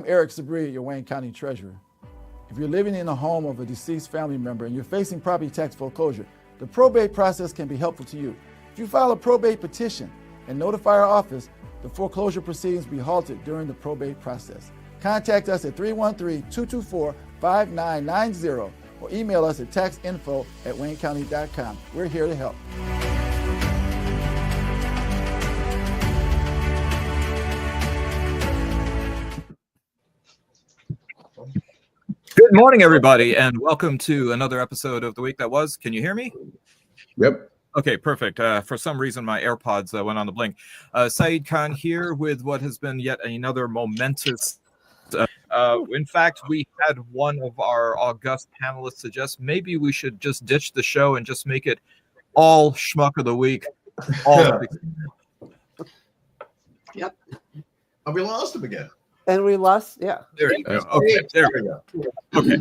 I'm Eric Sabri, your Wayne County Treasurer. If you're living in the home of a deceased family member and you're facing property tax foreclosure, the probate process can be helpful to you. If you file a probate petition and notify our office, the foreclosure proceedings will be halted during the probate process. Contact us at 313-224-5990 or email us at taxinfo@waynecounty.com. We're here to help. Good morning, everybody, and welcome to another episode of The Week That Was. Can you hear me? Yep. Okay, perfect. For some reason, my AirPods went on the blink. Saeed Khan here with what has been yet another momentous. In fact, we had one of our august panelists suggest maybe we should just ditch the show and just make it all Schmuck of the Week. Yep. And we lost him again. And we lost, yeah. There you go. Okay, there we go. Okay.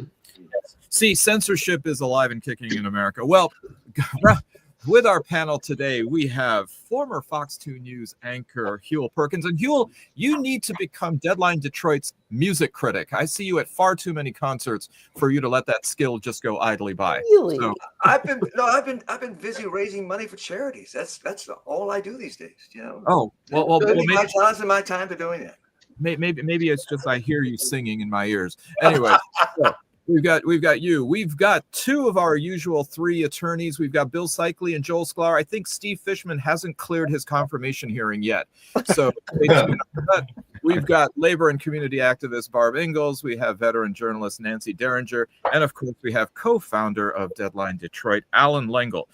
See, censorship is alive and kicking in America. Well, with our panel today, we have former Fox 2 News anchor Huel Perkins. And Huel, you need to become Deadline Detroit's music critic. I see you at far too many concerts for you to let that skill just go idly by. Really? So, I've been busy raising money for charities. That's all I do these days. You know. oh, well maybe, my talents and my time to doing that. Maybe it's just I hear you singing in my ears. Anyway. So, We've got you. We've got two of our usual three attorneys. We've got Bill Seikaly and Joel Sklar. I think Steve Fishman hasn't cleared his confirmation hearing yet. So we've got labor and community activist Barb Ingalls. We have veteran journalist Nancy Derringer. And of course, we have co-founder of Deadline Detroit, Allan Lengel.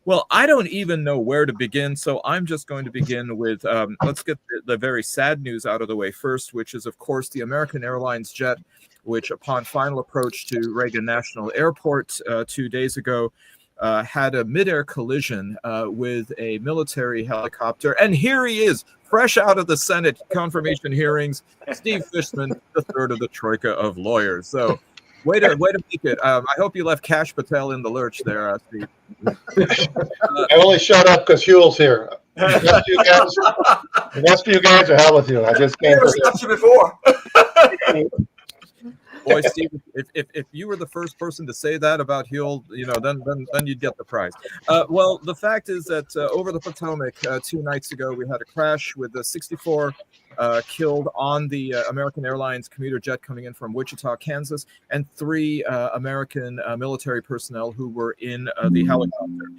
Well, I don't even know where to begin, so I'm just going to begin with, let's get the very sad news out of the way first, which is, of course, the American Airlines jet, which upon final approach to Reagan National Airport 2 days ago, had a midair collision with a military helicopter. And here he is, fresh out of the Senate confirmation hearings, Steve Fishman, the third of the troika of lawyers. So way to make it. I hope you left Kash Patel in the lurch there, Steve. I only shut up because Huel's here. The rest of you guys are hell with you. I just can't. Never stopped you before. Boy, Steve, if you were the first person to say that about Huel, then you'd get the prize. Well, the fact is that over the Potomac 2 nights ago, we had a crash with the 64 killed on the American Airlines commuter jet coming in from Wichita, Kansas, and 3 American military personnel who were in the helicopter.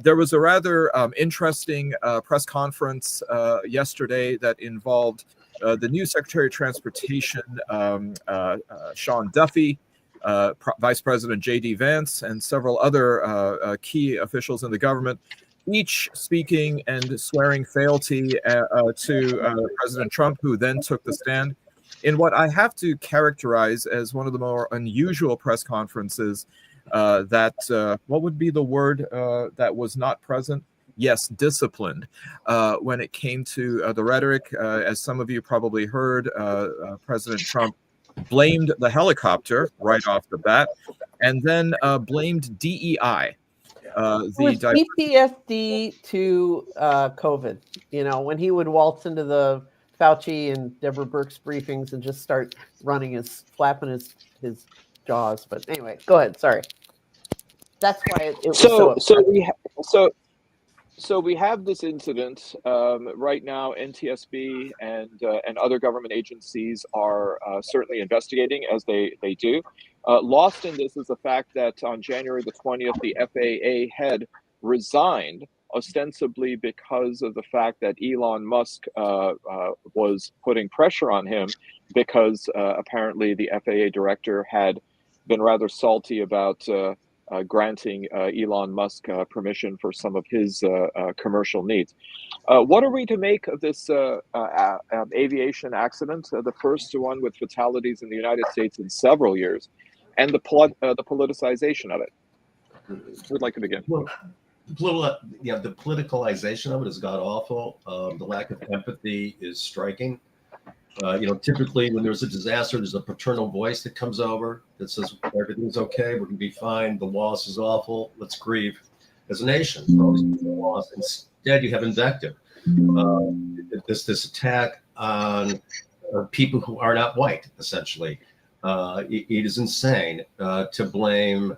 There was a rather interesting press conference yesterday that involved the new Secretary of Transportation, Sean Duffy, Vice President J.D. Vance, and several other key officials in the government, each speaking and swearing fealty to President Trump, who then took the stand in what I have to characterize as one of the more unusual press conferences that, what would be the word that was not present? Yes, disciplined. When it came to the rhetoric, as some of you probably heard, President Trump blamed the helicopter right off the bat, and then blamed DEI. The PTSD to COVID. You know, when he would waltz into the Fauci and Deborah Birx's briefings and just start flapping his jaws. But anyway, go ahead. Sorry. That's why it was So we have this incident right now. NTSB and other government agencies are certainly investigating, as they do. Lost in this is the fact that on January the 20th, the FAA head resigned, ostensibly because of the fact that Elon Musk was putting pressure on him because apparently the FAA director had been rather salty about granting Elon Musk permission for some of his commercial needs. What are we to make of this aviation accident, the first one with fatalities in the United States in several years, and the politicization of it? Who'd like to begin? Well, the politicalization of it has got awful. The lack of empathy is striking. Typically when there's a disaster, there's a paternal voice that comes over that says everything's okay, we're going to be fine, the loss is awful, let's grieve as a nation for all these loss. Instead, you have invective. This attack on people who are not white, essentially. It is insane to blame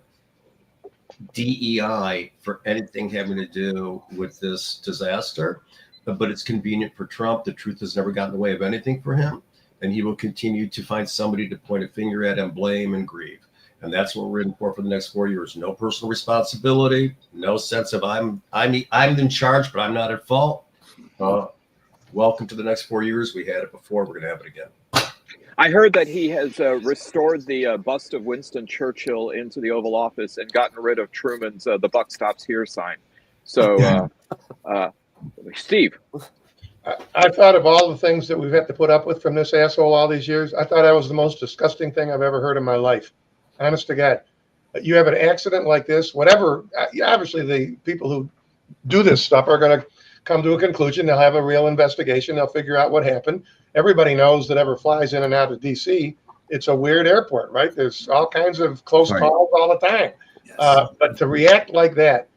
DEI for anything having to do with this disaster, but it's convenient for Trump. The truth has never gotten in the way of anything for him, and he will continue to find somebody to point a finger at and blame and grieve. And that's what we're in for the next 4 years. No personal responsibility, no sense of I'm in charge, but I'm not at fault. Welcome to the next 4 years. We had it before. We're going to have it again. I heard that he has restored the bust of Winston Churchill into the Oval Office and gotten rid of Truman's "the buck stops here" sign. So, Steve. I thought of all the things that we've had to put up with from this asshole all these years. I thought that was the most disgusting thing I've ever heard in my life. Honest to God. You have an accident like this, whatever. Obviously, the people who do this stuff are going to come to a conclusion. They'll have a real investigation. They'll figure out what happened. Everybody knows that ever flies in and out of D.C., it's a weird airport, right? There's all kinds of close calls all the time. Yes. But to react like that,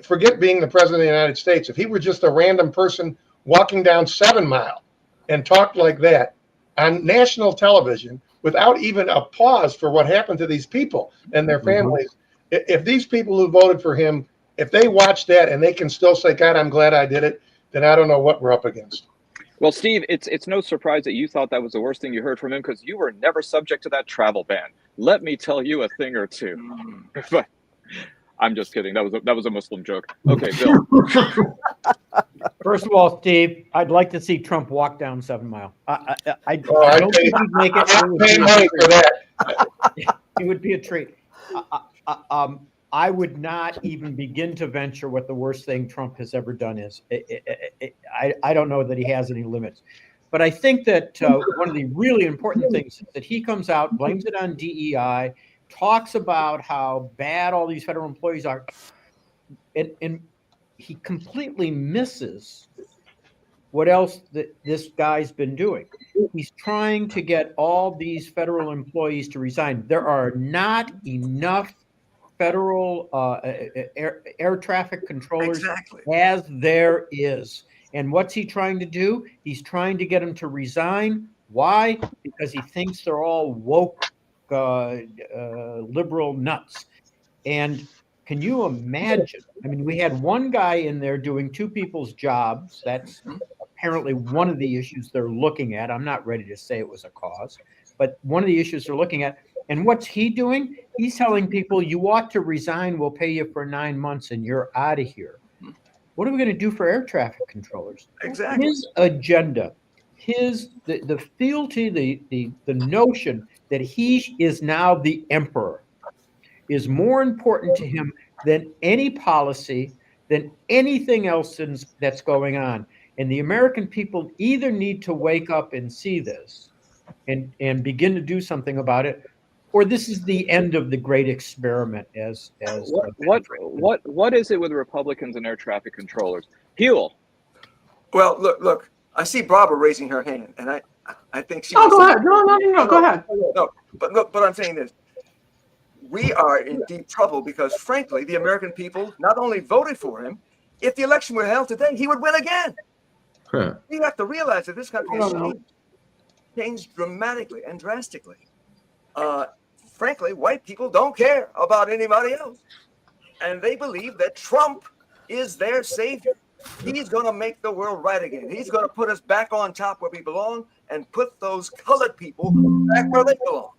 forget being the president of the United States. If he were just a random person walking down 7 Mile and talked like that on national television without even a pause for what happened to these people and their families, if these people who voted for him, if they watch that and they can still say, God, I'm glad I did it, then I don't know what we're up against. Well, Steve, it's no surprise that you thought that was the worst thing you heard from him because you were never subject to that travel ban. Let me tell you a thing or two. But I'm just kidding. That was a Muslim joke. Okay, Bill. First of all, Steve, I'd like to see Trump walk down 7 Mile. I don't think he'd make it. It would be a treat. I would not even begin to venture what the worst thing Trump has ever done is. I don't know that he has any limits. But I think that one of the really important things is that he comes out, blames it on DEI, talks about how bad all these federal employees are, and he completely misses what else this guy's been doing. He's trying to get all these federal employees to resign. There are not enough federal air traffic controllers as there is. And what's he trying to do? He's trying to get them to resign. Why? Because he thinks they're all woke liberal nuts. And can you imagine? I mean, we had one guy in there doing 2 people's jobs. That's apparently one of the issues they're looking at. I'm not ready to say it was a cause, but one of the issues they're looking at. And what's he doing? He's telling people, you ought to resign. We'll pay you for 9 months and you're out of here. What are we going to do for air traffic controllers? Exactly. His agenda, the fealty, the notion that he is now the emperor is more important to him than any policy, than anything else that's going on. And the American people either need to wake up and see this and begin to do something about it, or this is the end of the great experiment. What is it with Republicans and air traffic controllers? Huel. Well, look. I see Barbara raising her hand, and I think she. Oh, go ahead. No. Go ahead. No, but look. But I'm saying this: we are in deep trouble because, frankly, the American people not only voted for him. If the election were held today, he would win again. Huh. We have to realize that this country has changed dramatically and drastically. Frankly, white people don't care about anybody else. And they believe that Trump is their savior. He's going to make the world right again. He's going to put us back on top where we belong and put those colored people back where they belong.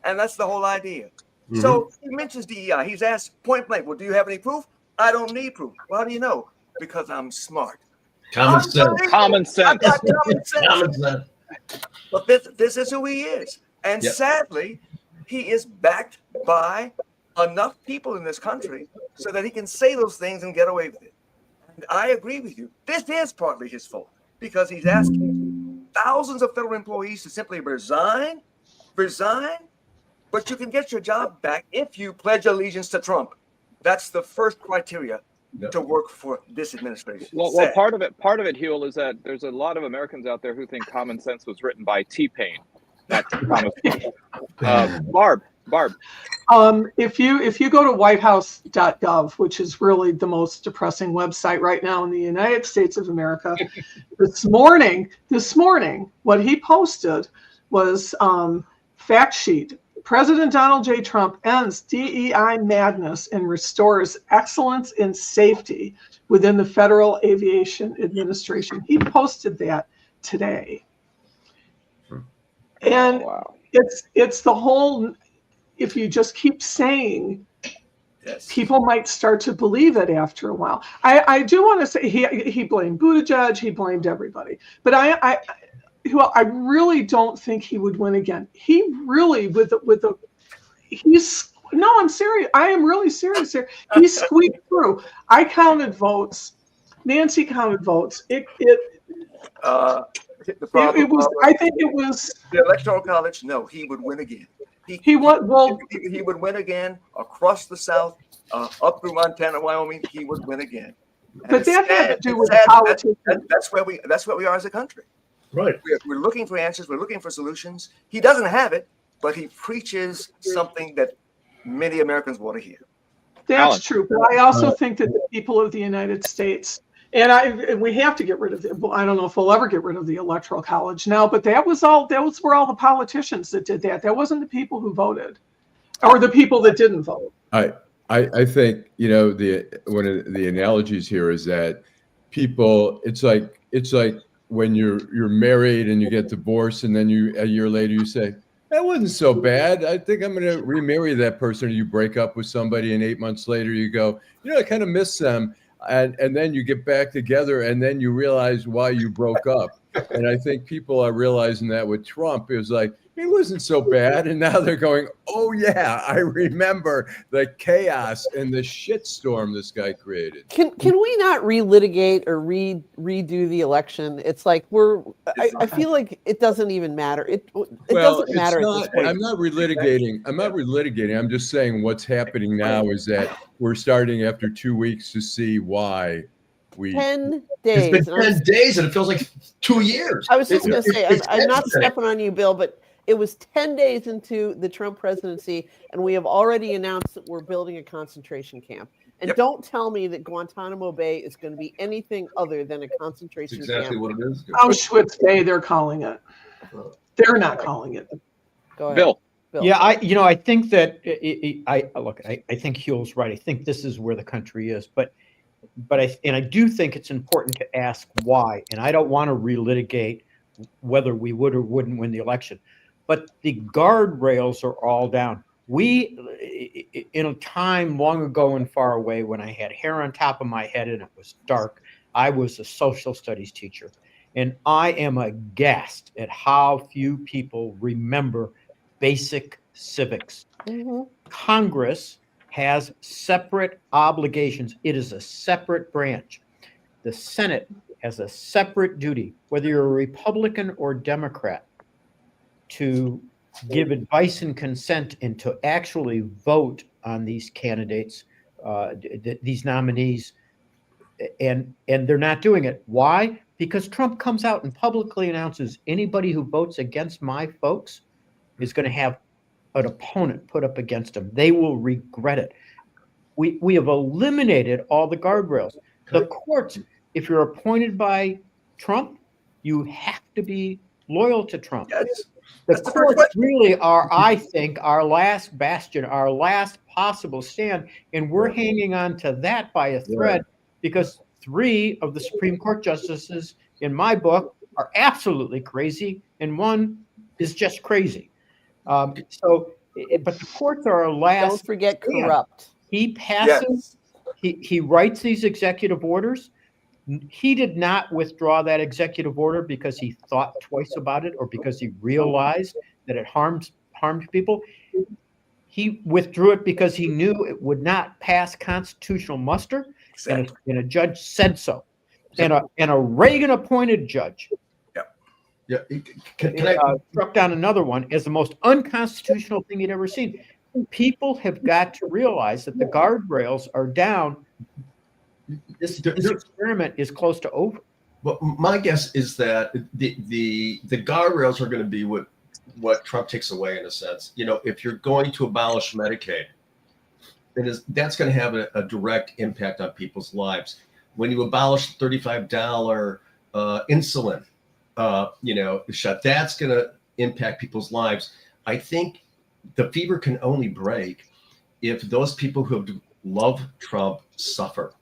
And that's the whole idea. Mm-hmm. So he mentions DEI. He's asked point blank, well, do you have any proof? I don't need proof. Well, how do you know? Because I'm smart. Common sense. Common sense. Common sense. But this is who he is. And sadly, he is backed by enough people in this country so that he can say those things and get away with it. And I agree with you. This is partly his fault because he's asking thousands of federal employees to simply resign, but you can get your job back if you pledge allegiance to Trump. That's the first criteria to work for this administration. Well, part of it, Huel, is that there's a lot of Americans out there who think Common Sense was written by T-Pain. Not Thomas. Barb, Barb. If you go to whitehouse.gov, which is really the most depressing website right now in the United States of America, this morning, what he posted was fact sheet. President Donald J. Trump ends DEI madness and restores excellence and safety within the Federal Aviation Administration. He posted that today. And it's the whole, if you just keep saying, people might start to believe it after a while. I do want to say he blamed Buttigieg, he blamed everybody. But I really don't think he would win again. He really, I'm serious. I am really serious here. He squeaked through. I counted votes. Nancy counted votes. It was. I think it was the Electoral College. No, he would win again. He would win again across the South, up through Montana, Wyoming. He would win again. But that had to do with politics. That's where we are as a country. Right. We're looking for answers. We're looking for solutions. He doesn't have it, but he preaches something that many Americans want to hear. That's Allan. true. But I also think that the people of the United States, and we have to get rid of it. I don't know if we'll ever get rid of the Electoral College now, but that was where all the politicians that did that. That wasn't the people who voted, or the people that didn't vote. I think, one of the analogies here is that people, it's like when you're married and you get divorced, and then a year later you say, that wasn't so bad. I think I'm going to remarry that person. Or you break up with somebody, and 8 months later you go, I kind of miss them. And then you get back together, and then you realize why you broke up. And I think people are realizing that with Trump. It was like, it wasn't so bad. And now they're going, oh, yeah, I remember the chaos and the shitstorm this guy created. Can we not relitigate or redo the election? It's like I feel like it doesn't even matter. It doesn't matter at this point. I'm not relitigating. I'm just saying what's happening now is that we're starting after 2 weeks to see why 10 days. It's been 10 days and it feels like 2 years. I was just going to say, I'm not stepping on you, Bill, but it was 10 days into the Trump presidency, and we have already announced that we're building a concentration camp. And don't tell me that Guantanamo Bay is going to be anything other than a concentration camp. Exactly what it is. Auschwitz Bay, they're calling it. They're not calling it. Go ahead. Bill. Yeah, I think that I think Huel's right. I think this is where the country is, but I do think it's important to ask why. And I don't want to relitigate whether we would or wouldn't win the election. But the guardrails are all down. We, in a time long ago and far away when I had hair on top of my head and it was dark, I was a social studies teacher. And I am aghast at how few people remember basic civics. Mm-hmm. Congress has separate obligations. It is a separate branch. The Senate has a separate duty, whether you're a Republican or Democrat, to give advice and consent and to actually vote on these candidates, these nominees, and they're not doing it. Why? Because Trump comes out and publicly announces anybody who votes against my folks is going to have an opponent put up against them. They will regret it. We have eliminated all the guardrails. The courts, if you're appointed by Trump, you have to be loyal to Trump. Yes. The courts really are, I think, our last bastion, our last possible stand, and we're hanging on to that by a thread because 3 of the Supreme Court justices, in my book, are absolutely crazy, and 1 is just crazy. But the courts are our last. Don't forget corrupt. He passes. Yes. He writes these executive orders. He did not withdraw that executive order because he thought twice about it or because he realized that it harmed people. He withdrew it because he knew it would not pass constitutional muster, and a judge said so. And a Reagan-appointed judge struck down another one as the most unconstitutional thing he'd ever seen. People have got to realize that the guardrails are down. This experiment is close to over. But my guess is that the guardrails are going to be what what Trump takes away in a sense. You know, if you're going to abolish Medicaid, that's going to have a direct impact on people's lives. When you abolish the $35 insulin, shot, that's going to impact people's lives. I think the fever can only break if those people who love Trump suffer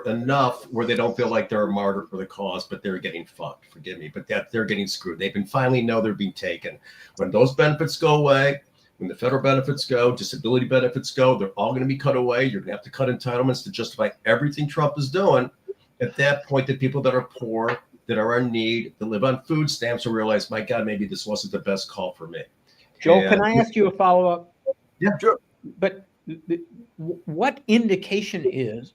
enough where they don't feel like they're a martyr for the cause, but they're getting fucked. Forgive me, but that they're getting screwed. They can finally know they're being taken. When those benefits go away, when the federal benefits go, disability benefits go, they're all going to be cut away. You're going to have to cut entitlements to justify everything Trump is doing. At that point, the people that are poor, that are in need, that live on food stamps will realize, my God, maybe this wasn't the best call for me. Joel, can I ask you a follow-up? Yeah, sure. But what indication is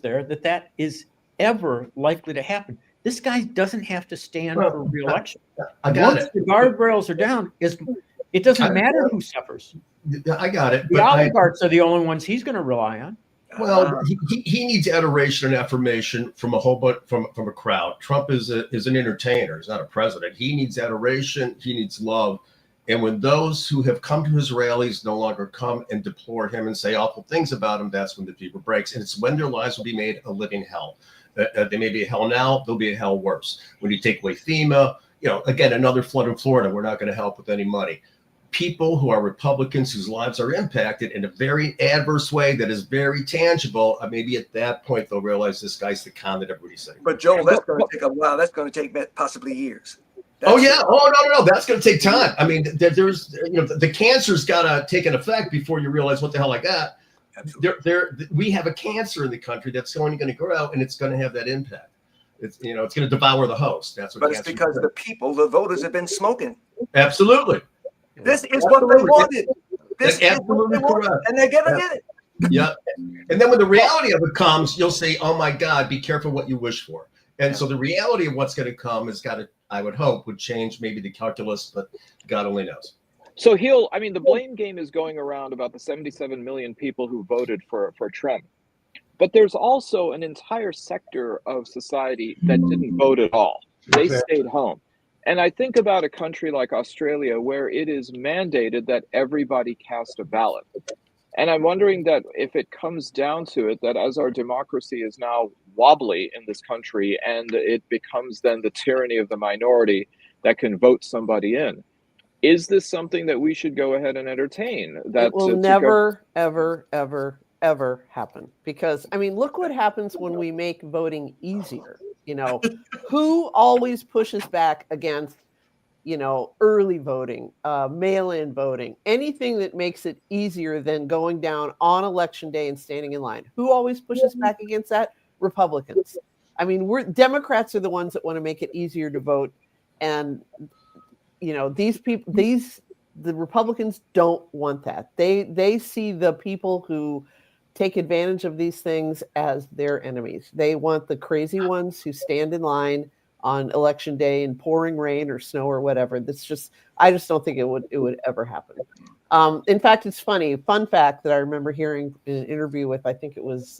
there that is ever likely to happen? This guy doesn't have to stand for re-election. Once the guardrails are down, it doesn't matter who suffers. I got it. The oligarchs are the only ones he's going to rely on. Well, he needs adoration and affirmation from a whole bunch from a crowd. Trump is an entertainer. He's not a president. He needs adoration. He needs love. And when those who have come to his rallies no longer come and deplore him and say awful things about him, that's when the fever breaks. And it's when their lives will be made a living hell. They may be a hell now. They'll be a hell worse. When you take away FEMA, again, another flood in Florida, we're not going to help with any money. People who are Republicans whose lives are impacted in a very adverse way that is very tangible, maybe at that point they'll realize this guy's the con that everybody's saying. But Joel, that's going to take a while. That's going to take possibly years. Oh yeah. Oh no. That's going to take time. I mean, there's the cancer's got to take an effect before you realize what the hell I got. We have a cancer in the country that's only going to grow, and it's going to have that impact. It's it's going to devour the host. That's what. But it's because the people, the voters, have been smoking. Absolutely. This is what they wanted. This is what they wanted, and they're going to get it. Yeah. And then when the reality of it comes, you'll say, "Oh my God, be careful what you wish for." And so the reality of what's going to come has got to, I would hope, would change maybe the calculus, but God only knows. So the blame game is going around about the 77 million people who voted for Trump. But there's also an entire sector of society that didn't vote at all. They stayed home. And I think about a country like Australia where it is mandated that everybody cast a ballot. And I'm wondering that if it comes down to it, that as our democracy is now wobbly in this country and it becomes then the tyranny of the minority that can vote somebody in, is this something that we should go ahead and entertain? That it will never, ever happen. Because, look what happens when we make voting easier. Who always pushes back against early voting, mail-in voting, anything that makes it easier than going down on election day and standing in line? Who always pushes back against that? Republicans. Democrats are the ones that want to make it easier to vote. And, the Republicans don't want that. They see the people who take advantage of these things as their enemies. They want the crazy ones who stand in line on election day in pouring rain or snow or whatever. I just don't think it would ever happen. In fact, it's funny. Fun fact that I remember hearing in an interview with, I think it was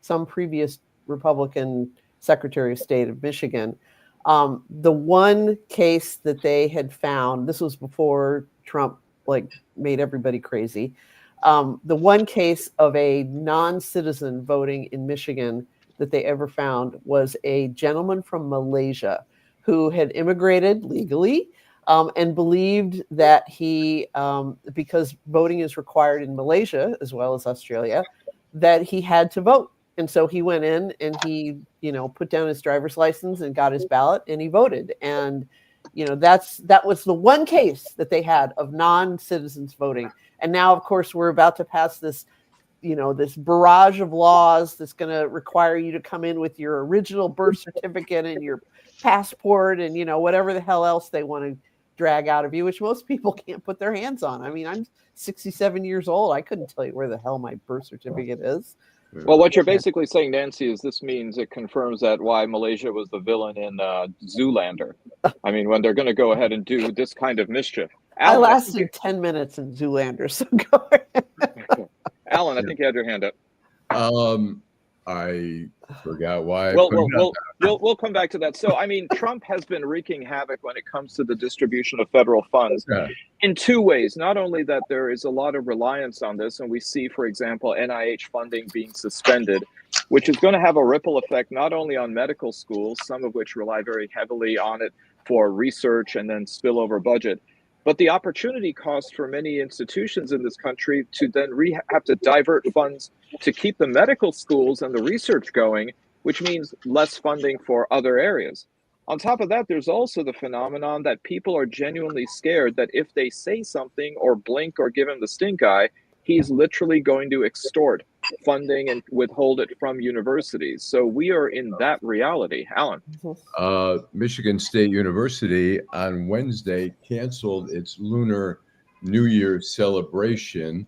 some previous Republican Secretary of State of Michigan. The one case that they had found, this was before Trump made everybody crazy. The one case of a non-citizen voting in Michigan that they ever found was a gentleman from Malaysia who had immigrated legally and believed that he, because voting is required in Malaysia as well as Australia, that he had to vote. And so he went in and he, put down his driver's license and got his ballot and he voted. And, that was the one case that they had of non-citizens voting. And now, of course, we're about to pass this, this barrage of laws that's going to require you to come in with your original birth certificate and your passport and, whatever the hell else they want to drag out of you, which most people can't put their hands on. I'm 67 years old. I couldn't tell you where the hell my birth certificate is. Well, what you're basically saying, Nancy, is this means it confirms that why Malaysia was the villain in Zoolander. When they're going to go ahead and do this kind of mischief. I lasted 10 minutes in Zoolander, so go ahead. Alan, I think you had your hand up. I forgot why. We'll come back to that. So, I mean, Trump has been wreaking havoc when it comes to the distribution of federal funds in two ways. Not only that there is a lot of reliance on this, and we see, for example, NIH funding being suspended, which is going to have a ripple effect not only on medical schools, some of which rely very heavily on it for research and then spillover budget, but the opportunity cost for many institutions in this country to then have to divert funds to keep the medical schools and the research going, which means less funding for other areas. On top of that, there's also the phenomenon that people are genuinely scared that if they say something or blink or give him the stink eye, he's literally going to extort funding and withhold it from universities. So we are in that reality. Alan. Michigan State University on Wednesday canceled its Lunar New Year celebration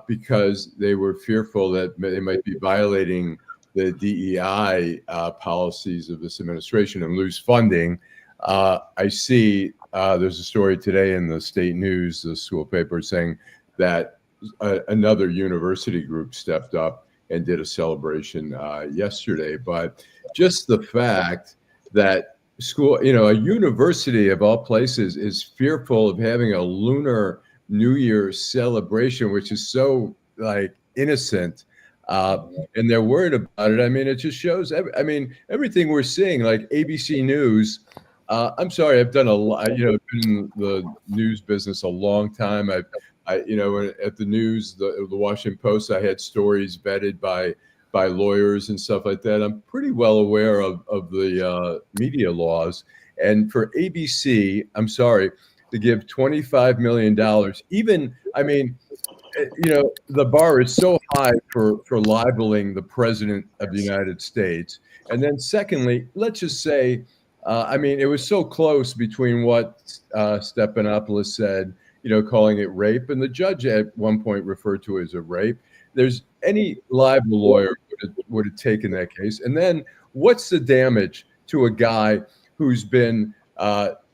because they were fearful that they might be violating the DEI policies of this administration and lose funding. I see there's a story today in the state news, the school paper, saying that another university group stepped up and did a celebration yesterday. But just the fact that school, a university of all places is fearful of having a Lunar New Year celebration, which is so like innocent, and they're worried about it. I mean, it just shows, everything we're seeing, like ABC News. I'm sorry, I've done a lot, been in the news business a long time. I at the news, the Washington Post, I had stories vetted by lawyers and stuff like that. I'm pretty well aware of the media laws. And for ABC, I'm sorry, to give $25 million, the bar is so high for libeling the president of the United States. And then secondly, let's just say, it was so close between what Stephanopoulos said, calling it rape, and the judge at one point referred to it as a rape. There's any libel lawyer would have taken that case. And then what's the damage to a guy who's been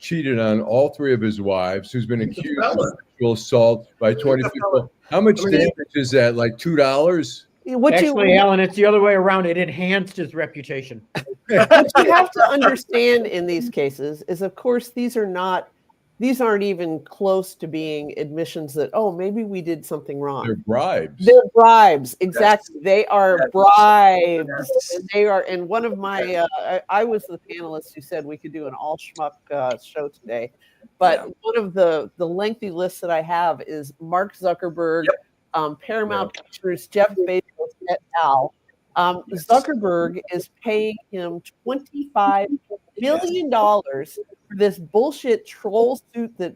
cheated on all three of his wives, who's been accused of sexual assault by 20 people? How much damage is that? Like $2? Actually, Alan, it's the other way around. It enhanced his reputation. What you have to understand in these cases is, of course, these aren't even close to being admissions that, maybe we did something wrong. They're bribes. They're bribes. Exactly. They are bribes. They are. And one of my, I was the panelist who said we could do an all Schmuck show today. But one of the lengthy lists that I have is Mark Zuckerberg, Paramount Pictures, Jeff Bezos et al. Zuckerberg is paying him $25 million for this bullshit troll suit that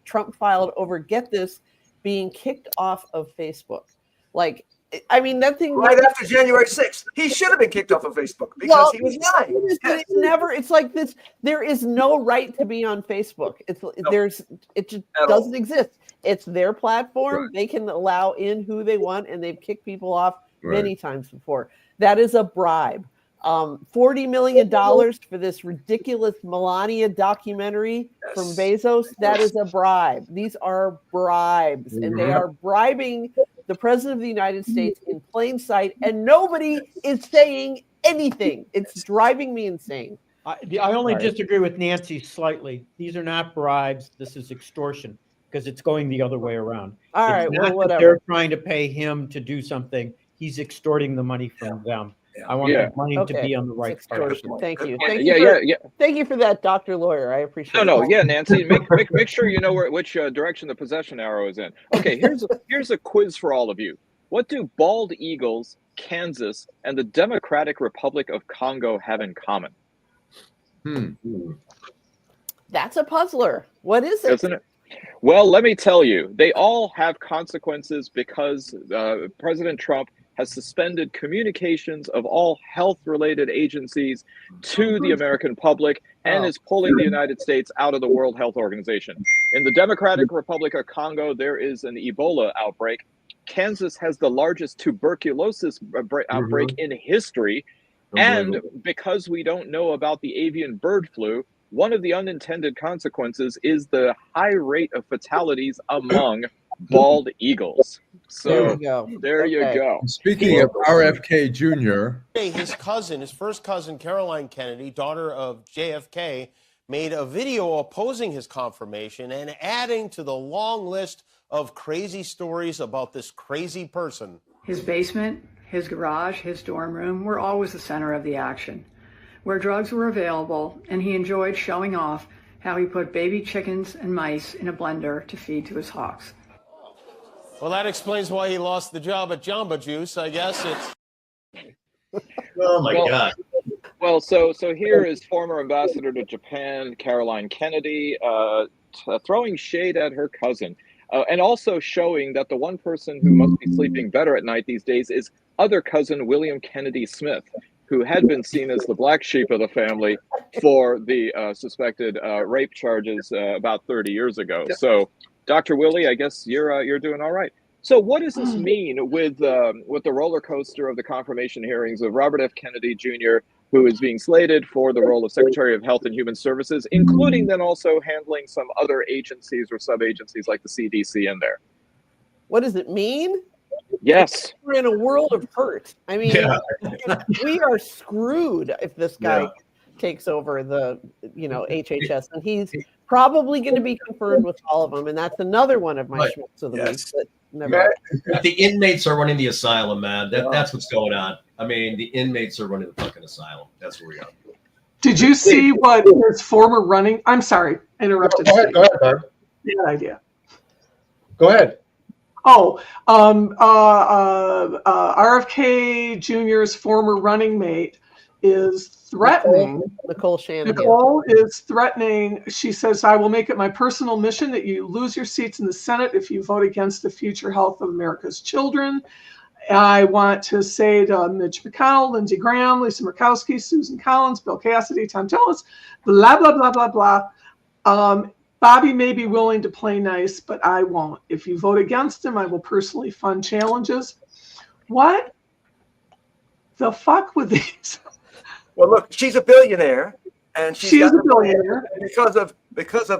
Trump filed over, get this, being kicked off of Facebook. That thing right after January 6th, he should have been kicked off of Facebook because he was lying. It's like this. There is no right to be on Facebook. It just doesn't exist. It's their platform. Right. They can allow in who they want, and they've kicked people off many times before. That is a bribe. $40 million for this ridiculous Melania documentary from Bezos. That is a bribe. These are bribes, and they are bribing the president of the United States in plain sight, and nobody is saying anything. It's driving me insane. I only disagree with Nancy slightly. These are not bribes. This is extortion, because it's going the other way around. All right, whatever. They're trying to pay him to do something. He's extorting the money from them. I want the money to be on the right part. Thank you. Thank you for that, Dr. Lawyer. I appreciate it. Nancy, make sure you know which direction the possession arrow is in. Okay, here's a quiz for all of you. What do bald eagles, Kansas, and the Democratic Republic of Congo have in common? That's a puzzler. What is it? Isn't it? Well, let me tell you, they all have consequences because President Trump has suspended communications of all health-related agencies to the American public and is pulling the United States out of the World Health Organization. In the Democratic Republic of Congo, there is an Ebola outbreak. Kansas has the largest tuberculosis outbreak in history. And because we don't know about the avian bird flu, one of the unintended consequences is the high rate of fatalities among bald eagles. So there you go. Speaking of RFK Jr., his cousin, his first cousin, Caroline Kennedy, daughter of JFK, made a video opposing his confirmation and adding to the long list of crazy stories about this crazy person. His basement, his garage, his dorm room were always the center of the action, where drugs were available, and he enjoyed showing off how he put baby chickens and mice in a blender to feed to his hawks. Well, that explains why he lost the job at Jamba Juice. I guess it's... Oh, my God. Well, so here is former ambassador to Japan, Caroline Kennedy, throwing shade at her cousin. And also showing that the one person who must be sleeping better at night these days is other cousin William Kennedy Smith, who had been seen as the black sheep of the family for the suspected rape charges about 30 years ago. So, Dr. Willie, I guess you're doing all right. So, what does this mean with the roller coaster of the confirmation hearings of Robert F. Kennedy Jr., who is being slated for the role of Secretary of Health and Human Services, including then also handling some other agencies or sub-agencies like the CDC in there? What does it mean? Yes. We're in a world of hurt. I mean, we are screwed if this guy takes over the, HHS, and he's probably going to be confirmed with all of them. And that's another one of my schmucks of the week. That never... The inmates are running the asylum, man. That's what's going on. I mean, the inmates are running the fucking asylum. That's where we are. Did you see what his former running? I'm sorry, I interrupted. Go ahead, Barb. Bad idea. Go ahead. Oh, RFK Jr.'s former running mate is threatening. Nicole Shanahan. Nicole is threatening. She says, "I will make it my personal mission that you lose your seats in the Senate if you vote against the future health of America's children. I want to say to Mitch McConnell, Lindsey Graham, Lisa Murkowski, Susan Collins, Bill Cassidy, Tom Tillis, blah, blah, blah, blah, blah. Bobby may be willing to play nice, but I won't. If you vote against him, I will personally fund challenges." What the fuck with these? Well, look, she's a billionaire, and she is a billionaire because of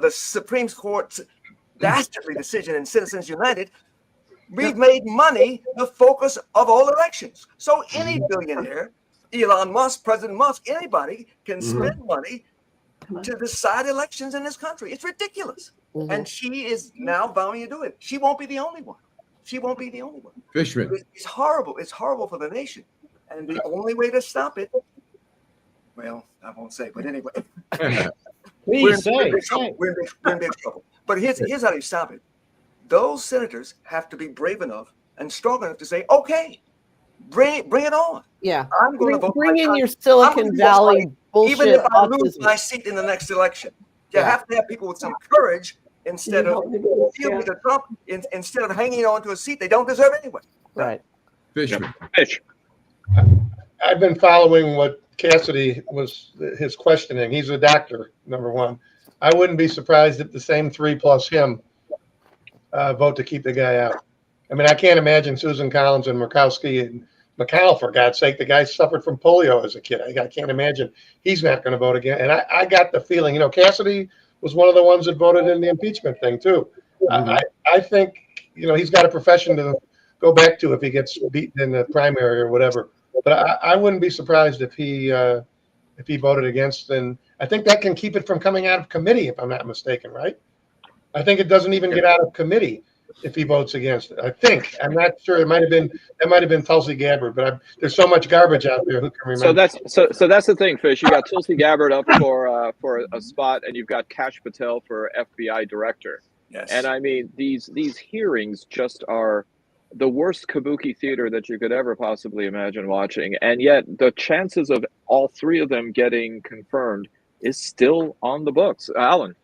the Supreme Court's dastardly decision in Citizens United. We've made money the focus of all elections. So any billionaire, Elon Musk, President Musk, anybody can spend money to decide elections in this country. It's ridiculous. And she is now vowing to do it. She won't be the only one. She won't be the only one. Fishman. It's horrible. It's horrible for the nation. And the only way to stop it, well, I won't say, but anyway. We're in big trouble. But here's how you stop it. Those senators have to be brave enough and strong enough to say, okay, bring it on. Yeah. I'm going to vote. Bring in your Silicon Valley bullshit. Even if I lose my seat in the next election. You have to have people with some courage instead of instead of hanging on to a seat they don't deserve anyway. Right. Fishman. Fish. I've been following what Cassidy was his questioning. He's a doctor, number one. I wouldn't be surprised if the same three plus him vote to keep the guy out. I mean, I can't imagine Susan Collins and Murkowski and McConnell, for God's sake. The guy suffered from polio as a kid. I can't imagine he's not going to vote again. And I got the feeling, Cassidy was one of the ones that voted in the impeachment thing too. I think, he's got a profession to go back to if he gets beaten in the primary or whatever. But I wouldn't be surprised if he voted against. And I think that can keep it from coming out of committee, if I'm not mistaken, right? I think it doesn't even get out of committee if he votes against it. I think. I'm not sure. It might have been Tulsi Gabbard, but there's so much garbage out there. Who can remember? So that's the thing, Fish. You got Tulsi Gabbard up for a spot, and you've got Kash Patel for FBI director. Yes. And I mean, these hearings just are the worst kabuki theater that you could ever possibly imagine watching, and yet the chances of all three of them getting confirmed is still on the books. Alan.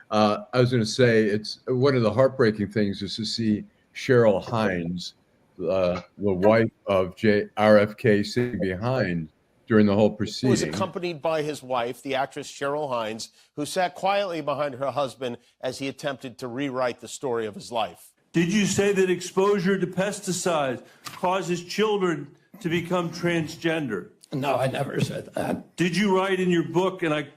I was going to say, it's one of the heartbreaking things is to see Cheryl Hines, the wife of RFK, sitting behind during the whole proceeding. He was accompanied by his wife, the actress Cheryl Hines, who sat quietly behind her husband as he attempted to rewrite the story of his life. Did you say that exposure to pesticides causes children to become transgender? No, I never said that. Did you write in your book, and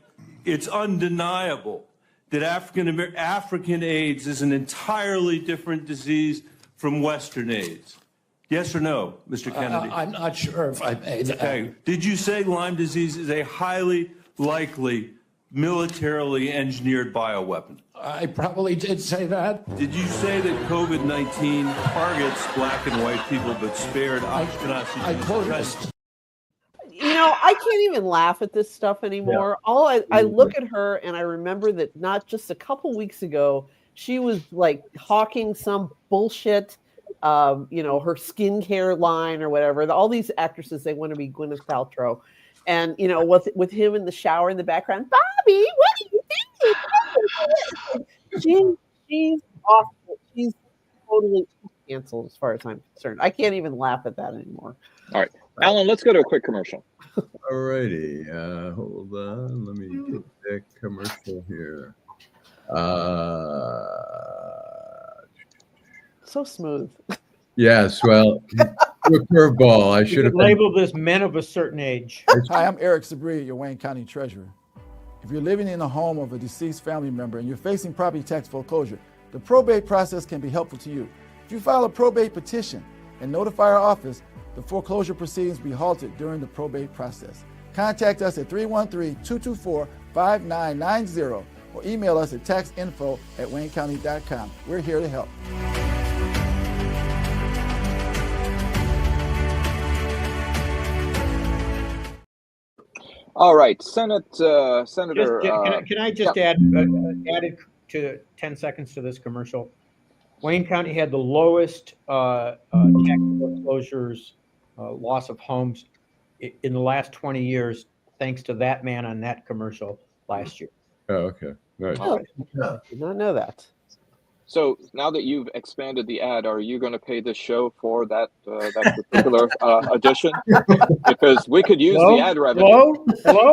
it's undeniable, that African AIDS is an entirely different disease from Western aids? Yes or no, Mr. Kennedy? I'm not sure if I made that. Okay. Did you say Lyme disease is a highly likely militarily engineered bioweapon? I probably did say that. Did you say that COVID-19 targets black and white people but spared Ashkenazi? I quoted this. You know, I can't even laugh at this stuff anymore. I look at her and I remember that not just a couple weeks ago, she was like hawking some bullshit, her skincare line or whatever. All these actresses, they want to be Gwyneth Paltrow. And, with him in the shower in the background, Bobby, what are you thinking? She's awful. She's totally canceled as far as I'm concerned. I can't even laugh at that anymore. All right, Alan, let's go to a quick commercial. All righty. Hold on. Let me get that commercial here. So smooth. Yes. Well, a curveball. I should have labeled this men of a certain age. Hi, I'm Eric Sabri, your Wayne County Treasurer. If you're living in the home of a deceased family member and you're facing property tax foreclosure, the probate process can be helpful to you. If you file a probate petition and notify our office, the foreclosure proceedings will be halted during the probate process. Contact us at 313-224-5990 or email us at taxinfo@waynecounty.com. We're here to help. All right, Senator. Can I just add it to 10 seconds to this commercial? Wayne County had the lowest tax foreclosures, loss of homes in the last 20 years, thanks to that man on that commercial last year. Oh, okay. Nice. Oh, did not know that. So now that you've expanded the ad, are you going to pay the show for that particular edition? Because we could use the ad revenue. Hello?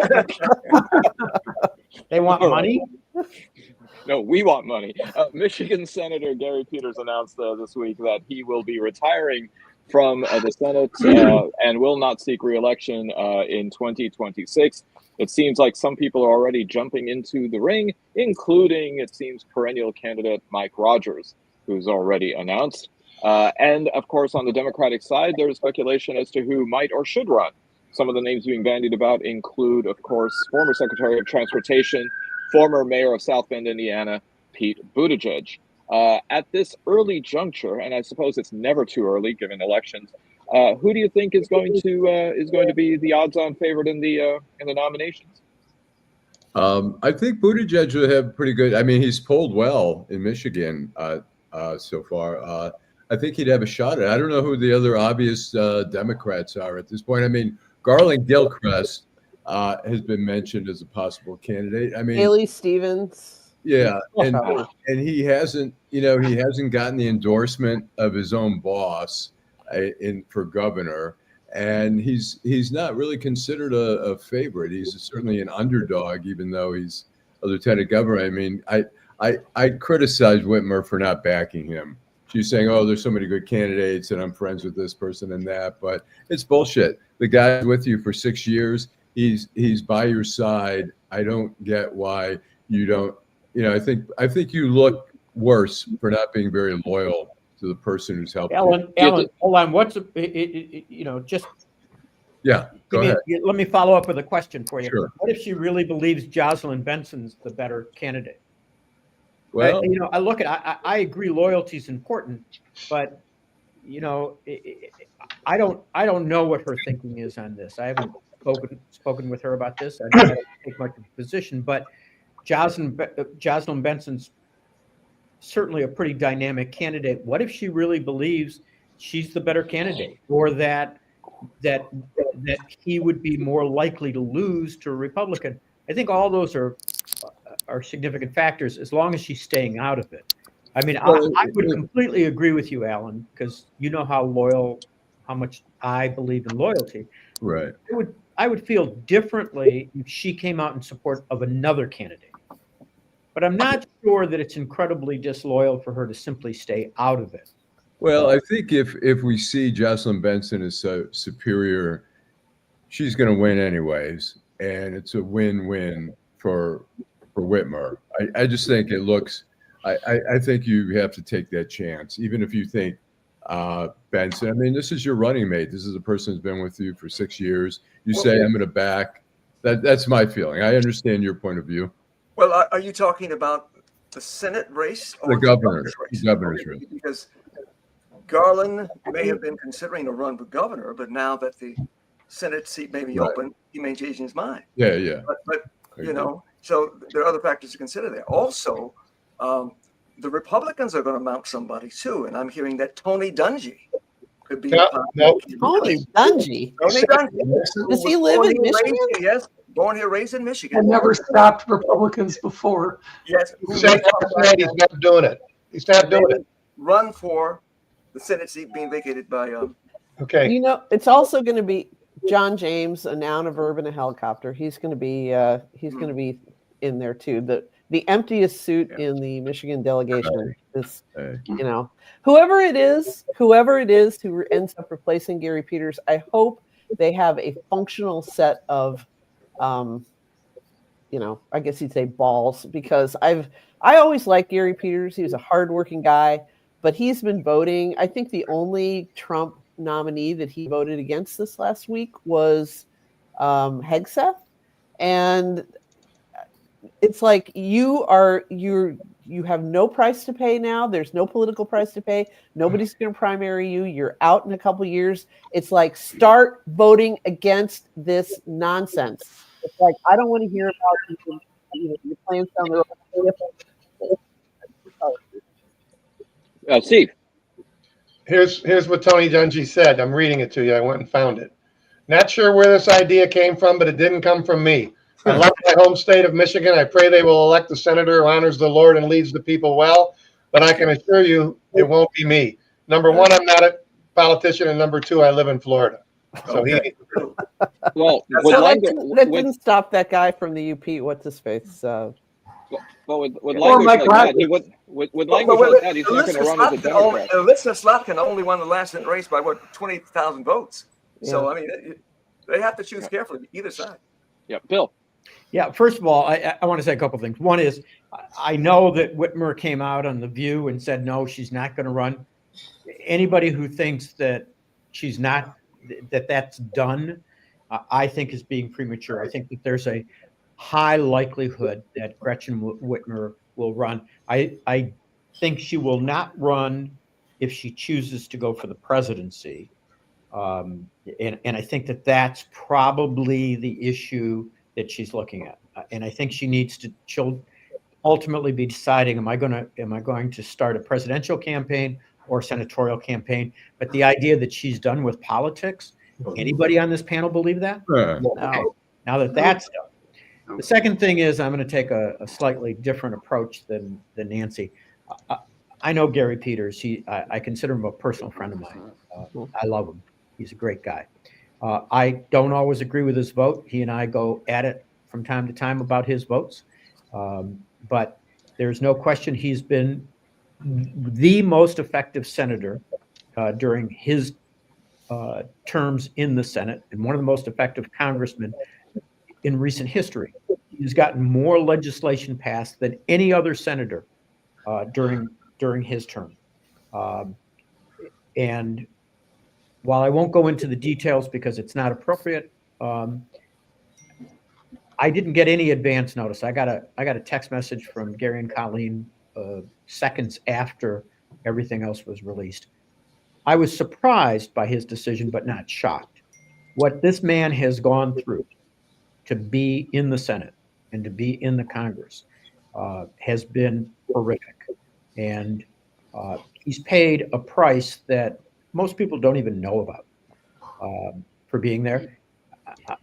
They want money? No, we want money. Michigan Senator Gary Peters announced this week that he will be retiring from the Senate and will not seek re-election in 2026. It seems like some people are already jumping into the ring, including, it seems, perennial candidate Mike Rogers, who's already announced. And, of course, on the Democratic side, there's speculation as to who might or should run. Some of the names being bandied about include, of course, former Secretary of Transportation, former mayor of South Bend, Indiana, Pete Buttigieg. At this early juncture, and I suppose it's never too early given elections, who do you think is going to be the odds-on favorite in the nominations? I think Buttigieg will have pretty good. I mean, he's polled well in Michigan so far. I think he'd have a shot at it. I don't know who the other obvious Democrats are at this point. I mean, Garland Gilchrist has been mentioned as a possible candidate. I mean, Haley Stevens. Yeah, and he hasn't gotten the endorsement of his own boss for governor, and he's not really considered a favorite. He's certainly an underdog, even though he's a lieutenant governor. I mean, I criticize Whitmer for not backing him. She's saying, "Oh, there's so many good candidates, and I'm friends with this person and that," but it's bullshit. The guy's with you for 6 years. He's by your side. I don't get why you don't. I think you look worse for not being very loyal to the person who's helping. Alan, hold on. Yeah, go ahead. Let me follow up with a question for you. Sure. What if she really believes Jocelyn Benson's the better candidate? Well, I agree loyalty is important, but I don't know what her thinking is on this. I haven't spoken with her about this. I don't take much of a position, but Jocelyn Benson's certainly a pretty dynamic candidate. What if she really believes she's the better candidate, or that he would be more likely to lose to a Republican? I think all those are significant factors as long as she's staying out of it. I mean, I would completely agree with you, Alan, because you know how much I believe in loyalty. Right. I would feel differently if she came out in support of another candidate. But I'm not sure that it's incredibly disloyal for her to simply stay out of it. Well, I think if we see Jocelyn Benson as so superior, she's going to win anyways, and it's a win-win for Whitmer. I just think it looks. I think you have to take that chance, even if you think Benson. I mean, this is your running mate. This is a person who's been with you for 6 years. You say, I'm going to back. That's my feeling. I understand your point of view. Well, are you talking about the Senate race or The governor's race? The governor's race. Because Garland may have been considering a run for governor, but now that the Senate seat may be open, he may change his mind. Yeah, yeah. But you know, so there are other factors to consider there. Also, the Republicans are going to mount somebody too, and I'm hearing that Tony Dungy could be. Tony Dungy. Tony Dungy. Does he live in Michigan? Yes, born here, raised in Michigan. And never stopped Republicans before. Yes. He's not doing it. He's not doing it. Run for the Senate seat being vacated by. Okay. You know, it's also going to be John James, a noun, a verb, and a helicopter. He's going to be in there too. The emptiest suit in the Michigan delegation is, you know, whoever it is who ends up replacing Gary Peters. I hope they have a functional set of, you know, I guess you'd say balls, because I always liked Gary Peters. He was a hardworking guy, but he's been voting. I think the only Trump nominee that he voted against this last week was Hegseth, and it's like you have no price to pay now. There's no political price to pay. Nobody's going to primary you. You're out in a couple of years. It's like, start voting against this nonsense. It's like, I don't want to hear about your plans down the road. Steve. Here's what Tony Dungy said. I'm reading it to you. I went and found it. Not sure where this idea came from, but it didn't come from me. I love my home state of Michigan. I pray they will elect a senator who honors the Lord and leads the people well. But I can assure you it won't be me. Number one, I'm not a politician. And number two, I live in Florida. So well, that didn't stop that guy from the UP. What's his face? Well, with language like that, with language like that, he's not going to run as a Democrat. Elissa Slotkin only won the last race by 20,000 votes. Yeah. So I mean, they have to choose carefully either side. Yeah, Bill. Yeah, first of all, I want to say a couple of things. One is, I know that Whitmer came out on The View and said, no, she's not going to run. Anybody who thinks that she's not, that's done, I think is being premature. I think that there's a high likelihood that Gretchen Whitmer will run. I think she will not run if she chooses to go for the presidency. And I think that that's probably the issue that she's looking at, and I think she'll ultimately be deciding: am I going to start a presidential campaign or a senatorial campaign? But the idea that she's done with politics, anybody on this panel believe that? Okay. Now that that's done, the second thing is I'm going to take a slightly different approach than Nancy. I know Gary Peters. I consider him a personal friend of mine. I love him. He's a great guy. I don't always agree with his vote. He and I go at it from time to time about his votes. But there's no question he's been the most effective senator during his terms in the Senate, and one of the most effective congressmen in recent history. He's gotten more legislation passed than any other senator during his term. And while I won't go into the details because it's not appropriate, I didn't get any advance notice. I got a text message from Gary and Colleen seconds after everything else was released. I was surprised by his decision, but not shocked. What this man has gone through to be in the Senate and to be in the Congress has been horrific. And he's paid a price that most people don't even know about for being there.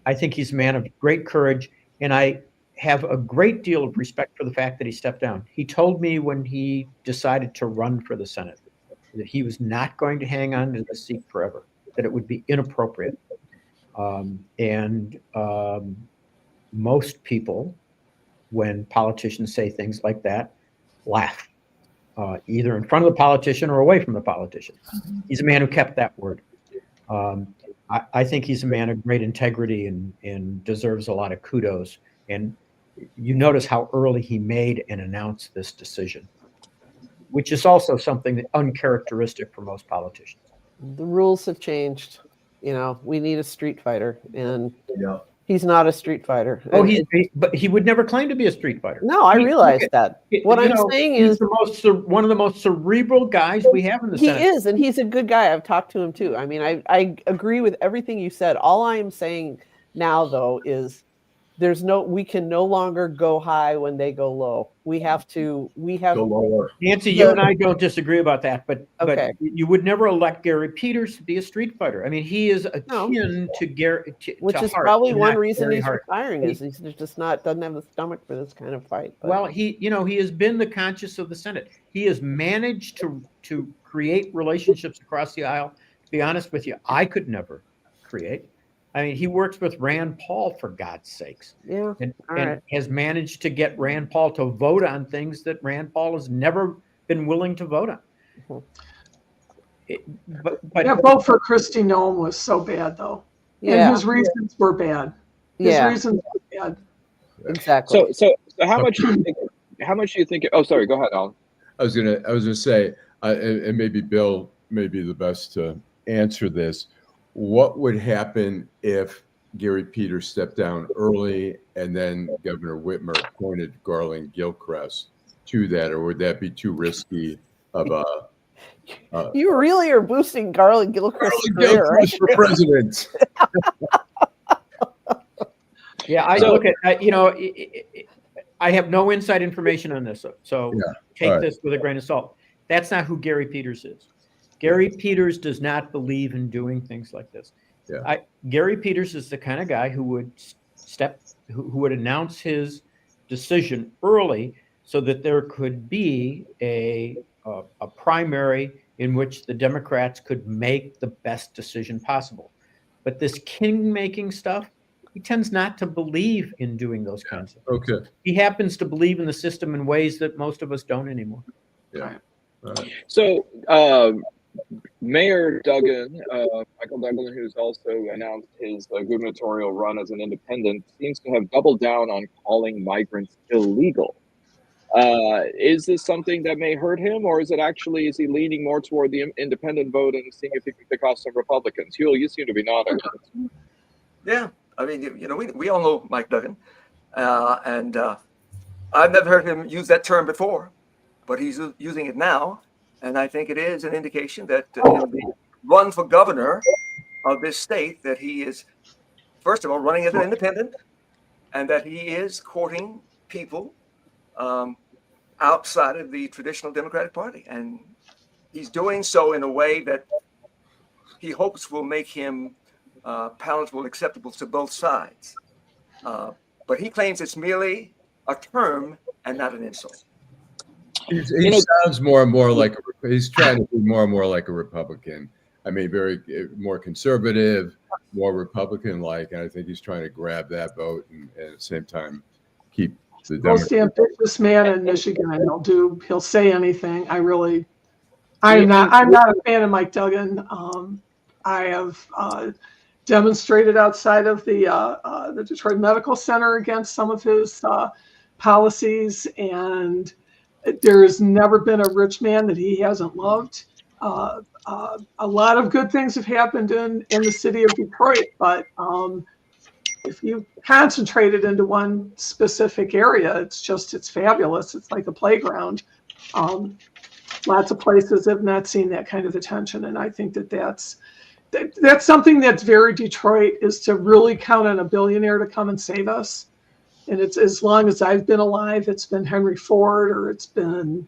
I think he's a man of great courage, and I have a great deal of respect for the fact that he stepped down. He told me when he decided to run for the Senate that he was not going to hang on to the seat forever, that it would be inappropriate. Most people, when politicians say things like that, laugh, either in front of the politician or away from the politician. He's a man who kept that word. I think he's a man of great integrity and deserves a lot of kudos. And you notice how early he made and announced this decision. which is also something that uncharacteristic for most politicians. The rules have changed. We need a street fighter, and Yeah. he's not a street fighter. Oh, but he would never claim to be a street fighter. No, I realize that. What I'm saying is, he's one of the most cerebral guys we have in the Senate. He is, and he's a good guy. I've talked to him too. I mean, I agree with everything you said. All I am saying now, though, is we can no longer go high when they go low. We have go lower. Nancy, you and I don't disagree about that, but you would never elect Gary Peters to be a street fighter. I mean, he is akin to Gary, which is probably one reason he's retiring. Is he's just doesn't have the stomach for this kind of fight. But. Well, he has been the conscience of the Senate. He has managed to create relationships across the aisle. To be honest with you, I could never create. I mean, he works with Rand Paul, for God's sakes. Yeah. And has managed to get Rand Paul to vote on things that Rand Paul has never been willing to vote on. That vote for Kristi Noem was so bad, though. Yeah. And his reasons were bad. His reasons were bad. Exactly. So how much do you think? Oh, sorry. Go ahead, Alan. I was gonna say, and maybe Bill may be the best to answer this. What would happen if Gary Peters stepped down early and then Governor Whitmer appointed Garland Gilchrist to that, or would that be too risky of a... you really are boosting Garland Gilchrist's career, right? for president. Yeah, I look at, I have no inside information on this, so take this with a grain of salt. That's not who Gary Peters is. Gary Peters does not believe in doing things like this. Yeah. Gary Peters is the kind of guy who would announce his decision early so that there could be a primary in which the Democrats could make the best decision possible. But this king-making stuff, he tends not to believe in doing those kinds of things. Okay. He happens to believe in the system in ways that most of us don't anymore. Yeah. Right. So Mayor Duggan, Michael Duggan, who's also announced his gubernatorial run as an independent, seems to have doubled down on calling migrants illegal. Is this something that may hurt him, or is he leaning more toward the independent vote and seeing if he can pick off some Republicans? Huel, you seem to be nodding. Yeah, I mean, we all know Mike Duggan, and I've never heard him use that term before, but he's using it now. And I think it is an indication that the run for governor of this state, that he is, first of all, running as an independent, and that he is courting people outside of the traditional Democratic Party. And he's doing so in a way that he hopes will make him palatable, acceptable to both sides. But he claims it's merely a term and not an insult. He sounds more and more like he's trying to be more and more like a Republican. I mean, more conservative, more Republican-like, and I think he's trying to grab that vote and at the same time keep the most ambitious man in Michigan. He'll say anything. I'm not a fan of Mike Duggan. I have demonstrated outside of the Detroit Medical Center against some of his policies, and there has never been a rich man that he hasn't loved. A lot of good things have happened in the city of Detroit, but if you concentrate it into one specific area, it's fabulous. It's like a playground. Lots of places have not seen that kind of attention, and I think that's something that's very Detroit, is to really count on a billionaire to come and save us. And it's, as long as I've been alive, it's been Henry Ford, or it's been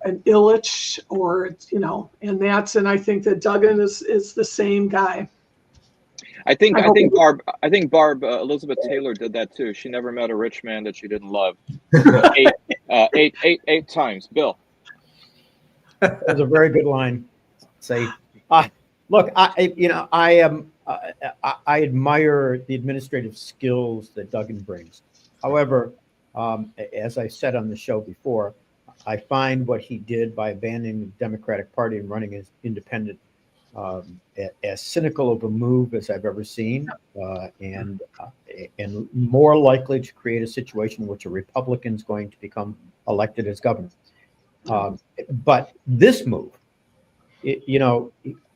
an Illich, or and I think that Duggan is the same guy. I think Barb Elizabeth Taylor did that too. She never met a rich man that she didn't love. eight times. Bill. That was a very good line. Say, look, I admire the administrative skills that Duggan brings. However, as I said on the show before, I find what he did by abandoning the Democratic Party and running as independent as cynical of a move as I've ever seen, and more likely to create a situation in which a Republican is going to become elected as governor. But this move,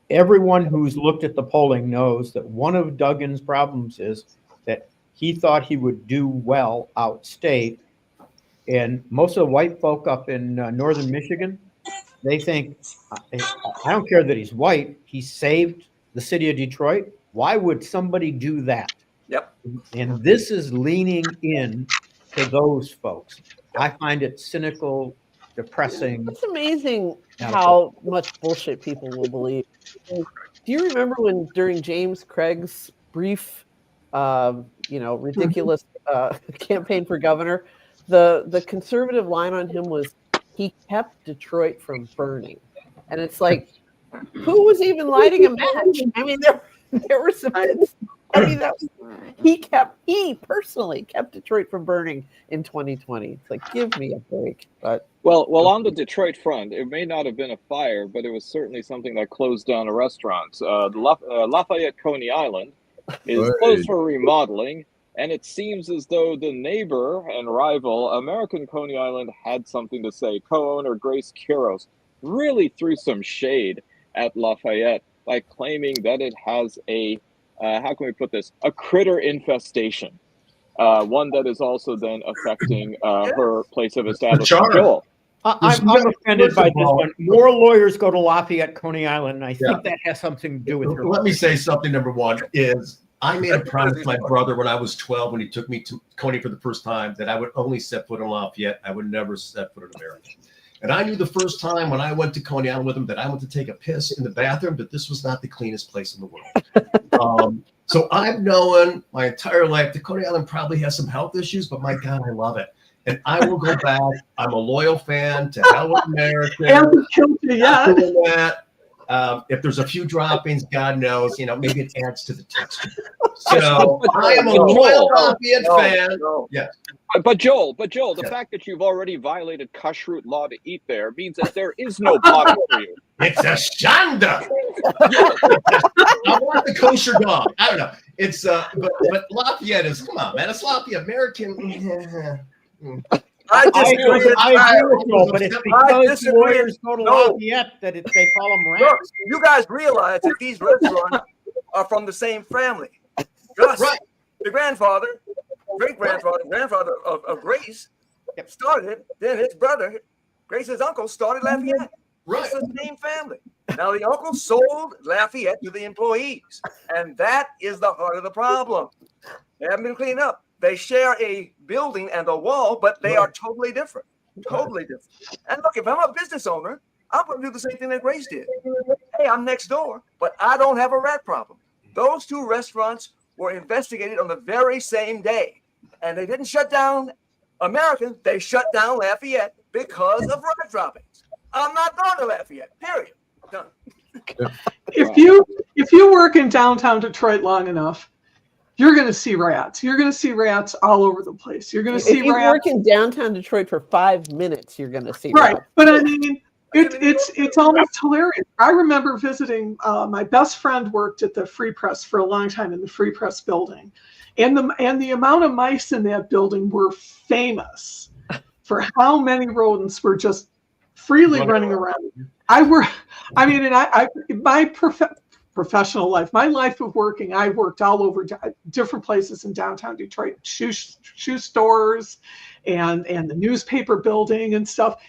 everyone who's looked at the polling knows that one of Duggan's problems is that he thought he would do well outstate. And most of the white folk up in northern Michigan, they think, I don't care that he's white, he saved the city of Detroit. Why would somebody do that? Yep. And this is leaning in to those folks. I find it cynical, depressing. It's amazing how much bullshit people will believe. Do you remember when during James Craig's brief, ridiculous campaign for governor, the conservative line on him was he kept Detroit from burning, and it's like, who was even lighting a match? I mean, there were some. I mean, he personally kept Detroit from burning in 2020. It's like, give me a break. But well, on the Detroit front, it may not have been a fire, but it was certainly something that closed down a restaurant. Lafayette Coney Island is closed for remodeling, and it seems as though the neighbor and rival, American Coney Island, had something to say. Co-owner Grace Quiros really threw some shade at Lafayette by claiming that it has a how can we put this? A critter infestation, one that is also then affecting her place of establishment. Joel. I'm offended by this one. More lawyers go to Lafayette Coney Island, and I think that has something to do with her. Let me say something. Number one is I made a promise to my brother when I was 12, when he took me to Coney for the first time, that I would only set foot in Lafayette. I would never set foot in America. And I knew the first time when I went to Coney Island with him that I went to take a piss in the bathroom, but this was not the cleanest place in the world. So I've known my entire life that Coney Island probably has some health issues, but my God, I love it. And I will go back. I'm a loyal fan to hell with America. If there's a few droppings, God knows, maybe it adds to the texture. So I am a loyal Lafayette fan. Yes. But Joel, the fact that you've already violated kashrut law to eat there means that there is no bottom for you. It's a shanda. I want the kosher dog. I don't know. It's but Lafayette is, come on, man. It's Lafayette American. I agree with you, but it's because lawyers go to Lafayette that they call them rats. Look, you guys realize that these restaurants are from the same family. Gus, the grandfather, grandfather of Grace started it. Then his brother, Grace's uncle, started Lafayette. Right. It's the same family. Now the uncle sold Lafayette to the employees, and that is the heart of the problem. They haven't been cleaned up. They share a building and a wall, but they are totally different. Totally different. And look, if I'm a business owner, I'm going to do the same thing that Grace did. Hey, I'm next door, but I don't have a rat problem. Those two restaurants were investigated on the very same day, and they didn't shut down American. They shut down Lafayette because of rat droppings. I'm not going to Lafayette, period. Done. If you work in downtown Detroit long enough, you're going to see rats. You're going to see rats all over the place. You're going to see rats. If you work in downtown Detroit for 5 minutes, you're going to see rats. Right, but I mean, it's almost hilarious. I remember visiting. My best friend worked at the Free Press for a long time in the Free Press building, and the amount of mice in that building were famous for how many rodents were just freely running around. My professional life, my life of working, I worked all over different places in downtown Detroit, shoe stores and the newspaper building and stuff.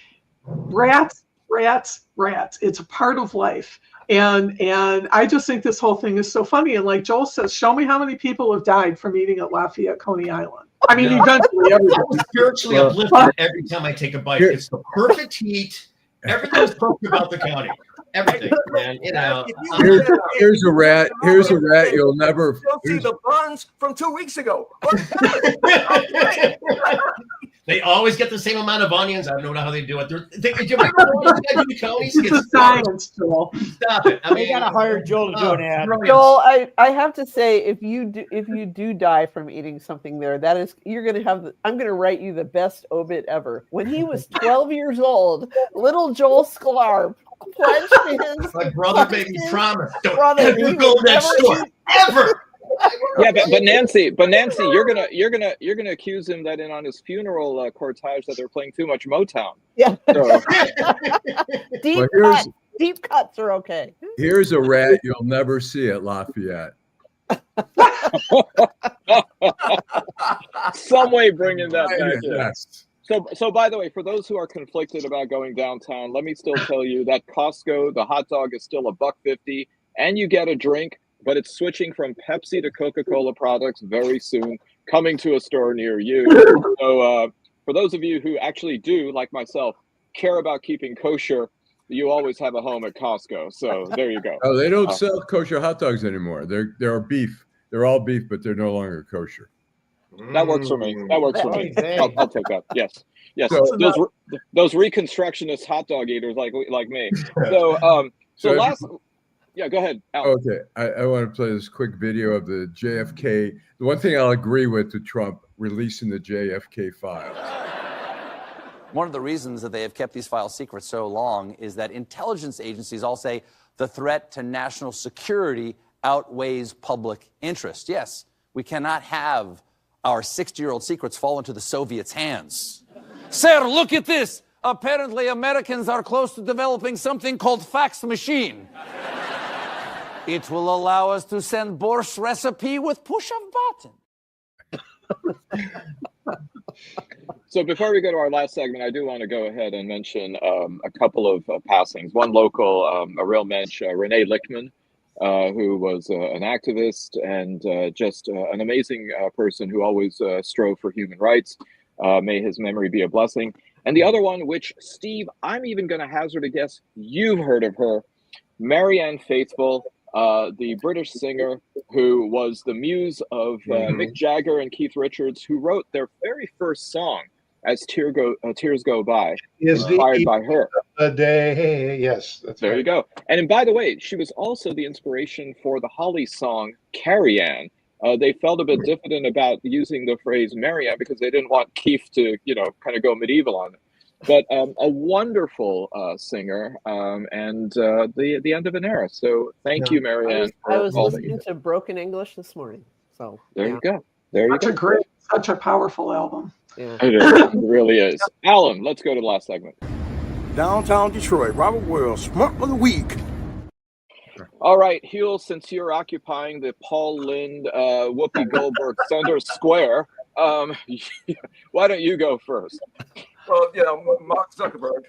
Rats. It's a part of life. And I just think this whole thing is so funny. And like Joel says, show me how many people have died from eating at Lafayette Coney Island. I mean, eventually everybody. I'm spiritually uplifted every time I take a bite. It's the perfect heat. Everything's perfect about the county. Everything, man. Here's a rat. Here's a rat. You'll never see the buns from 2 weeks ago. They always get the same amount of onions. I don't know how they do it. It's a science tool. Stop it. I mean, they gotta hire Joel to do an ad. Joel, I have to say, if you do die from eating something there, you're gonna have. I'm gonna write you the best obit ever. When he was 12 years old, little Joel Sklar pledged his. My brother made me promise. Don't ever go next door. Ever. Yeah, but Nancy, you're gonna accuse him that on his funeral cortege that they're playing too much Motown. Yeah. So. Deep cuts are okay. Here's a rat you'll never see at Lafayette. Some way bringing that back. Yes. So by the way, for those who are conflicted about going downtown, let me still tell you that Costco, the hot dog is still $1.50, and you get a drink, but it's switching from Pepsi to Coca-Cola products very soon, coming to a store near you. So for those of you who actually do, like myself, care about keeping kosher, you always have a home at Costco. So there you go. Oh, they don't sell kosher hot dogs anymore. They're beef. They're all beef, but they're no longer kosher. That works for me. That works for me. I'll take that. Yes. So, those reconstructionist hot dog eaters like me. So yeah, go ahead, Alan. Okay, I want to play this quick video of the JFK. The one thing I'll agree with Trump releasing the JFK files. One of the reasons that they have kept these files secret so long is that intelligence agencies all say the threat to national security outweighs public interest. Yes, we cannot have our 60-year-old secrets fall into the Soviets' hands. Sir, look at this. Apparently, Americans are close to developing something called fax machine. It will allow us to send borscht recipe with push of button. So before we go to our last segment, I do want to go ahead and mention a couple of passings. One local, a real mensch, Renee Lichtman, who was an activist and just an amazing person who always strove for human rights. May his memory be a blessing. And the other one, which, Steve, I'm even going to hazard a guess, you've heard of her, Marianne Faithfull, the British singer who was the muse of Mick Jagger and Keith Richards, who wrote their very first song, As Tears Go By, inspired by her. The day, yes. That's there right. you go. And by the way, she was also the inspiration for the Holly song, Carrie Ann. They felt a bit diffident about using the phrase Marianne because they didn't want Keith to, kind of go medieval on it. But a wonderful singer and the end of an era. So thank you, Marianne. I was listening to Broken English this morning. So there you go. There you go. Such a powerful album. Yeah. It really is. Alan, let's go to the last segment. Downtown Detroit, Robert Wells, Schmuck of the Week. All right, Huel, since you're occupying the Paul Lind, Whoopi Goldberg Center Square, why don't you go first? Well, Mark Zuckerberg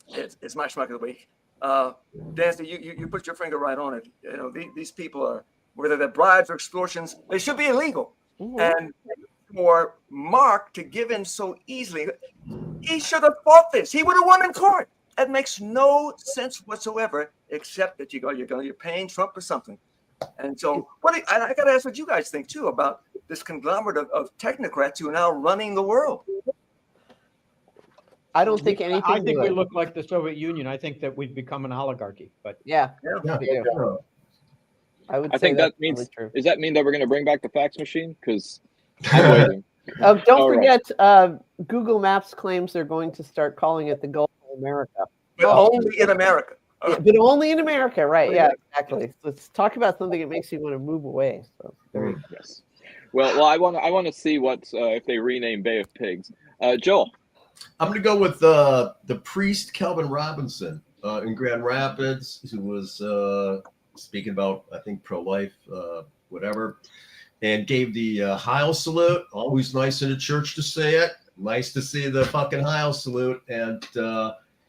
is my Schmuck of the Week. Dancy, you put your finger right on it. These people are, whether they're bribes or extortions, they should be illegal. Mm-hmm. And for Mark to give in so easily, he should have fought this. He would have won in court. That makes no sense whatsoever, except that you're paying Trump for something. And so, I got to ask what you guys think too about this conglomerate of technocrats who are now running the world. I don't think anything. I think we look like the Soviet Union. I think that we've become an oligarchy. But yeah. I think that means. Does that mean that we're going to bring back the fax machine? Because I'm waiting. Don't forget, Google Maps claims they're going to start calling it the Gulf of America. But only in America. Yeah, but only in America, right? Yeah, exactly. Let's talk about something that makes you want to move away. So yes. Well, I want to see what if they rename Bay of Pigs. Joel. I'm going to go with the priest Calvin Robinson in Grand Rapids, who was speaking about, I think, pro-life, whatever, and gave the Heil salute. Always nice in a church to say it. Nice to see the fucking Heil salute. And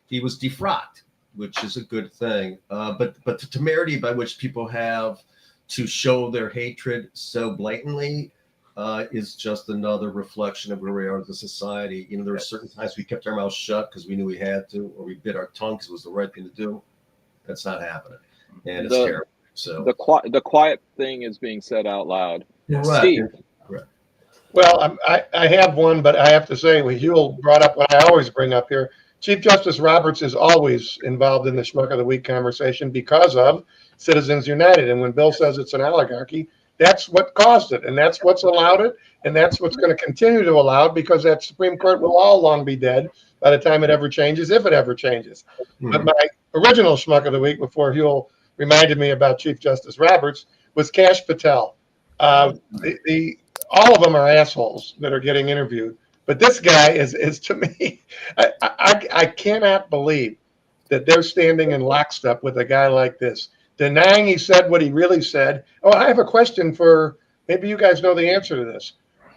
he was defrocked, which is a good thing. But the temerity by which people have to show their hatred so blatantly is just another reflection of where we are as a society. There are certain times we kept our mouths shut because we knew we had to, or we bit our tongue because it was the right thing to do. That's not happening, and it's terrible. So the quiet thing is being said out loud. Right. Steve. Right. Well, I have one, but I have to say, Huel brought up what I always bring up here. Chief Justice Roberts is always involved in the Schmuck of the Week conversation because of Citizens United. And when Bill says it's an oligarchy, that's what caused it, and that's what's allowed it, and that's what's going to continue to allow it, because that Supreme Court will all long be dead by the time it ever changes, if it ever changes. Mm-hmm. But my original Schmuck of the Week, before Huel reminded me about Chief Justice Roberts, was Kash Patel. All of them are assholes that are getting interviewed. But this guy is to me, I cannot believe that they're standing in lockstep with a guy like this, denying he said what he really said. Oh, I have a question for, maybe you guys know the answer to this.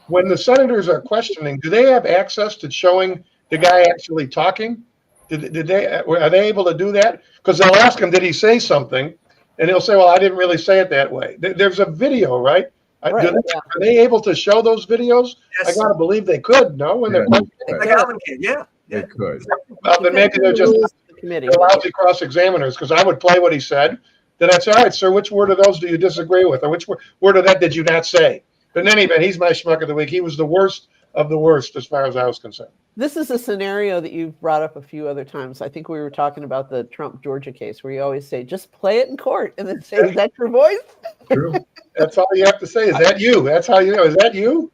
When the senators are questioning, do they have access to showing the guy actually talking? Are they able to do that? Because they'll ask him, did he say something? And he'll say, well, I didn't really say it that way. There's a video, right? Right, Are they able to show those videos? Yes. I gotta believe they could. No, when they're Like Allan kid, yeah. They could. well, then maybe they're just lousy cross-examiners. Because I would play what he said. Then I'd say, all right, sir, which word of those do you disagree with, or which word of that did you not say? But in any event, he's my schmuck of the week. He was the worst of the worst as far as I was concerned. This is a scenario that you've brought up a few other times. I think we were talking about the Trump Georgia case, where you always say, just play it in court and then say, is that your voice? True. That's all you have to say. Is that you? That's how you know. Is that you?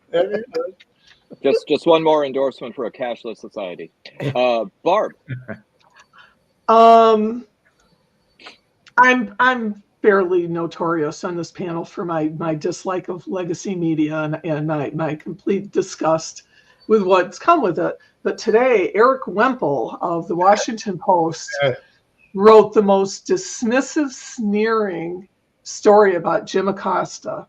Just one more endorsement for a cashless society. Barb. I'm fairly notorious on this panel for my dislike of legacy media and my complete disgust with what's come with it. But today, Eric Wemple of the Washington Post wrote the most dismissive, sneering story about Jim Acosta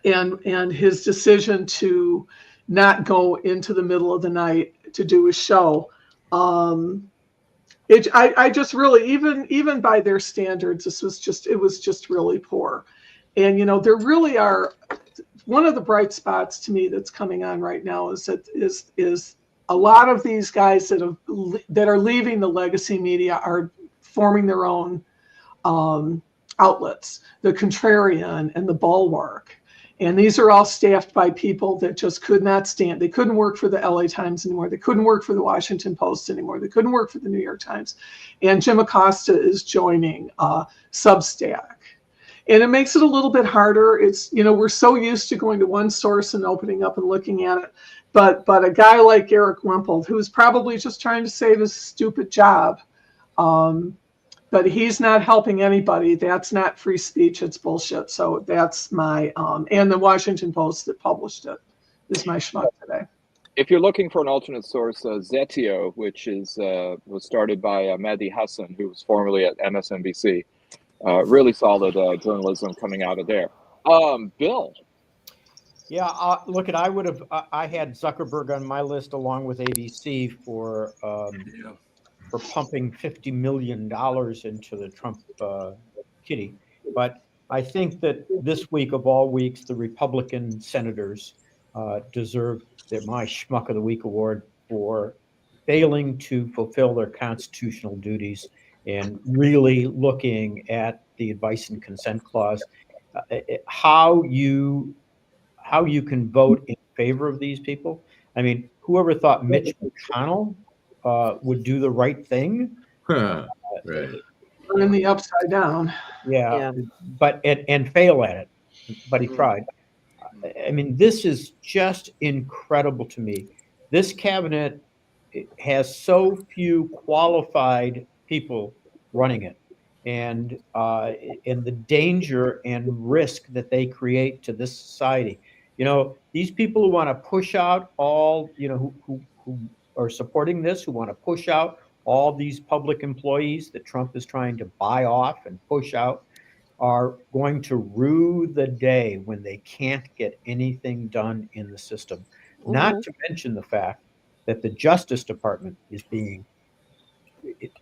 and his decision to not go into the middle of the night to do a show. I just really, even by their standards, it was just really poor. And, you know, there really are, one of the bright spots to me that's coming on right now is a lot of these guys that are leaving the legacy media are forming their own outlets, the Contrarian and the Bulwark. And these are all staffed by people that just could not stand. They couldn't work for the LA Times anymore. They couldn't work for the Washington Post anymore. They couldn't work for the New York Times. And Jim Acosta is joining Substack. And it makes it a little bit harder. It's, you know, we're so used to going to one source and opening up and looking at it. But a guy like Eric Wemple, who's probably just trying to save his stupid job, but he's not helping anybody. That's not free speech. It's bullshit. So that's my, and the Washington Post that published it is my schmuck today. If you're looking for an alternate source, Zetio, which was started by Mehdi Hassan, who was formerly at MSNBC, really solid journalism coming out of there. Bill. Yeah, look, I had Zuckerberg on my list along with ABC for pumping $50 million into the Trump kitty. But I think that this week of all weeks, the Republican senators deserve my Schmuck of the Week award for failing to fulfill their constitutional duties and really looking at the advice and consent clause, how you can vote in favor of these people. I mean, whoever thought Mitch McConnell would do the right thing? Right. In the upside down. Yeah. But and fail at it. But he tried. I mean, this is just incredible to me. This cabinet has so few qualified people running it, and the danger and risk that they create to this society. You know, these people who want to push out all, you know, who are supporting this, who want to push out all these public employees that Trump is trying to buy off and push out, are going to rue the day when they can't get anything done in the system. Mm-hmm. Not to mention the fact that the Justice Department is being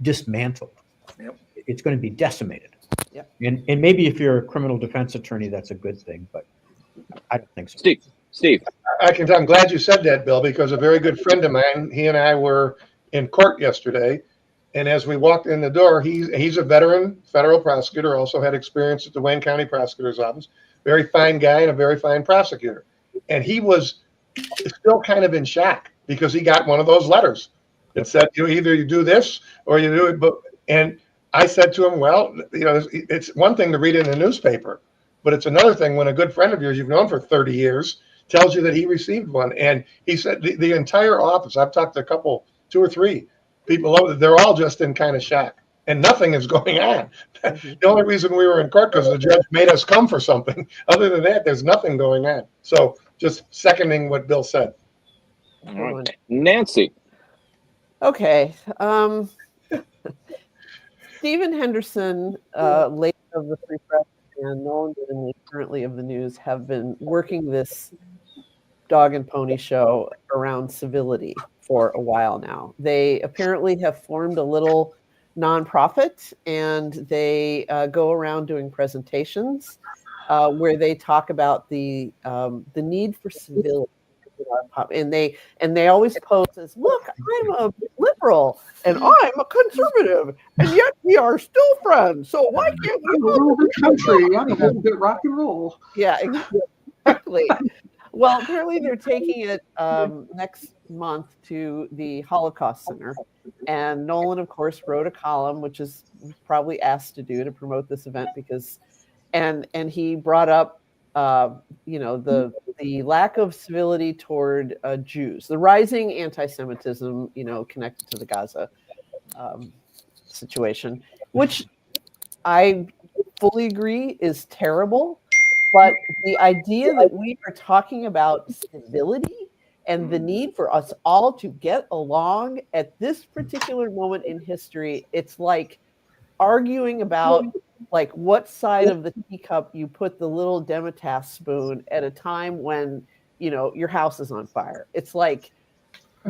dismantled. Yep. It's going to be decimated. Yep. And maybe if you're a criminal defense attorney, that's a good thing, but I don't think so. Steve. I'm glad you said that, Bill, because a very good friend of mine, he and I were in court yesterday. And as we walked in the door, he's a veteran federal prosecutor, also had experience at the Wayne County Prosecutor's Office. Very fine guy and a very fine prosecutor. And he was still kind of in shock because he got one of those letters that said, either you do this or you do it. And I said to him, well, you know, it's one thing to read it in a newspaper, but it's another thing when a good friend of yours you've known for 30 years tells you that he received one. And he said the entire office, I've talked to two or three people, they're all just in kind of shock. and nothing is going on. The only reason we were in court because the judge made us come for something. Other than that, there's nothing going on. So just seconding what Bill said. All right. Nancy. Okay. Stephen Henderson, late of the Free Press, and Nolan Didley, currently of the News, have been working this dog and pony show around civility for a while now. They apparently have formed a little nonprofit, and they go around doing presentations where they talk about the need for civility. And they always pose as, look, I'm a liberal and I'm a conservative, and yet we are still friends. So why can't we rule the country? Yeah, a little bit rock and roll. Yeah, exactly. Well, apparently they're taking it next month to the Holocaust Center, and Nolan, of course, wrote a column, which is probably asked to do to promote this event because, and he brought up the lack of civility toward Jews, the rising anti-Semitism, connected to the Gaza situation, which I fully agree is terrible. But the idea that we are talking about civility and the need for us all to get along at this particular moment in history, it's like arguing about like what side of the teacup you put the little Demitasse spoon at a time when your house is on fire. It's like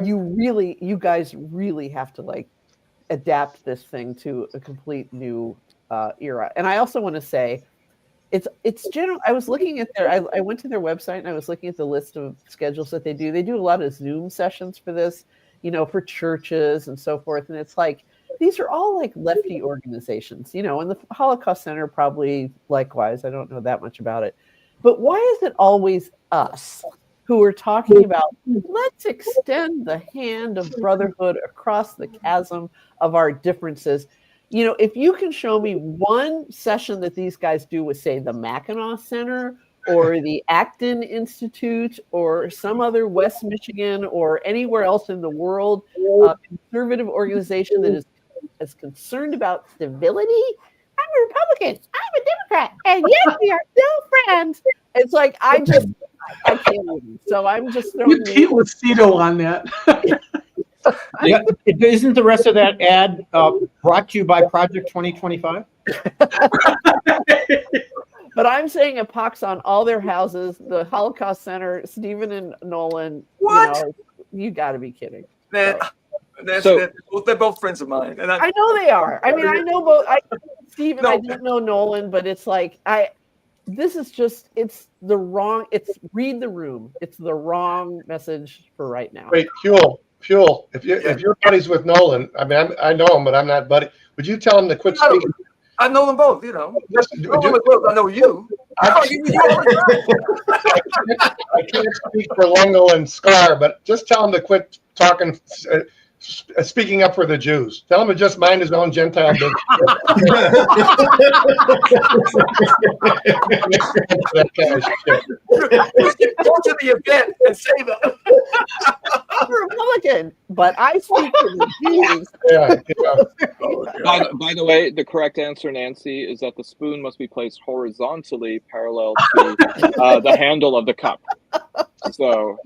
you guys really have to like adapt this thing to a complete new era. And I also want to say it's general. I was looking at I went to their website and I was looking at the list of schedules that they do. They do a lot of Zoom sessions for this, for churches and so forth. And it's like, these are all like lefty organizations, and the Holocaust Center probably likewise. I don't know that much about it. But why is it always us who are talking about, let's extend the hand of brotherhood across the chasm of our differences? If you can show me one session that these guys do with, say, the Mackinac Center or the Acton Institute or some other West Michigan or anywhere else in the world, a conservative organization that is as concerned about civility. I'm a Republican, I'm a Democrat, and yet we are still friends. It's like, I can't even. So I'm just throwing Pete Lucido on that. Yeah, isn't the rest of that ad brought to you by Project 2025? But I'm saying a pox on all their houses, the Holocaust Center, Stephen and Nolan. What? You got to be kidding. Man, they're both friends of mine. And I know they are. I mean, I know both. Stephen, I don't know Nolan, but it's like, this is just, read the room. It's the wrong message for right now. Wait, Huel, if you're buddies with Nolan, I mean, I know him, but I'm not buddy. Would you tell him to quit speaking? I know them both, Listen, I know you. I can't speak for Lengel and Sklar, but just tell him to quit talking, speaking up for the Jews. Tell him to just mind his own Gentile business. That kind of shit. Go to the event and say that. I'm a Republican, but I speak for the Jews. By the way, the correct answer, Nancy, is that the spoon must be placed horizontally parallel to the handle of the cup. So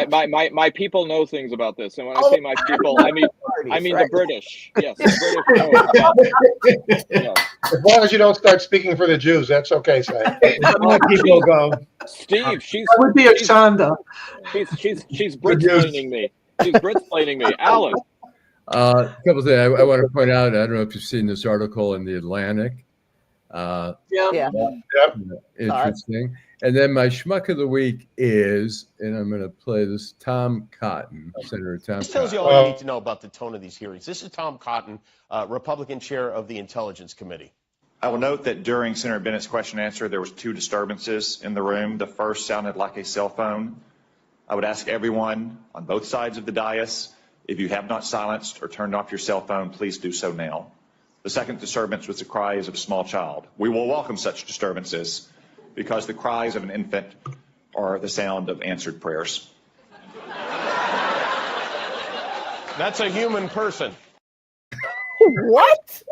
my people know things about this, and when I say my people, I mean the British. Yes, the British know. Yes. As long as you don't start speaking for the Jews, that's okay, Saeed. Let people go. Steve, that would be a Shonda. She's Britsplaining me. She's Britsplaining me. Alan. A couple of things I want to point out. I don't know if you've seen this article in the Atlantic. Interesting. And then my schmuck of the week is, and I'm going to play this, Tom Cotton, Senator Tom Cotton. This tells you all you need to know about the tone of these hearings. This is Tom Cotton, Republican chair of the Intelligence Committee. I will note that during Senator Bennett's question and answer, there was 2 disturbances in the room. The first sounded like a cell phone. I would ask everyone on both sides of the dais, if you have not silenced or turned off your cell phone, please do so now. The second disturbance was the cries of a small child. We will welcome such disturbances because the cries of an infant are the sound of answered prayers. That's a human person. What?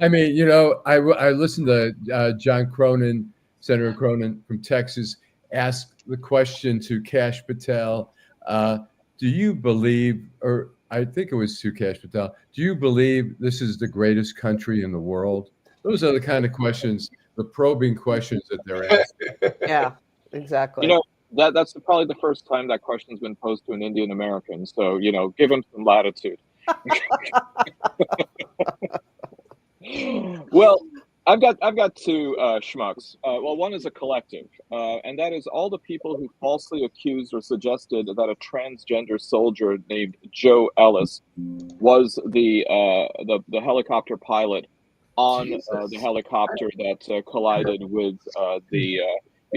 I mean, you know, I listened to John Cronin, Senator Cronin from Texas, ask the question to Kash Patel. Do you believe, or I think it was to Kash Patel, do you believe this is the greatest country in the world? Those are the kind of questions, the probing questions that they're asking. Yeah, exactly. You know, that's probably the first time that question's been posed to an Indian American. So, you know, give him some latitude. Well, I've got two schmucks. Well, one is a collective, and that is all the people who falsely accused or suggested that a transgender soldier named Joe Ellis was the helicopter pilot on the helicopter that collided with the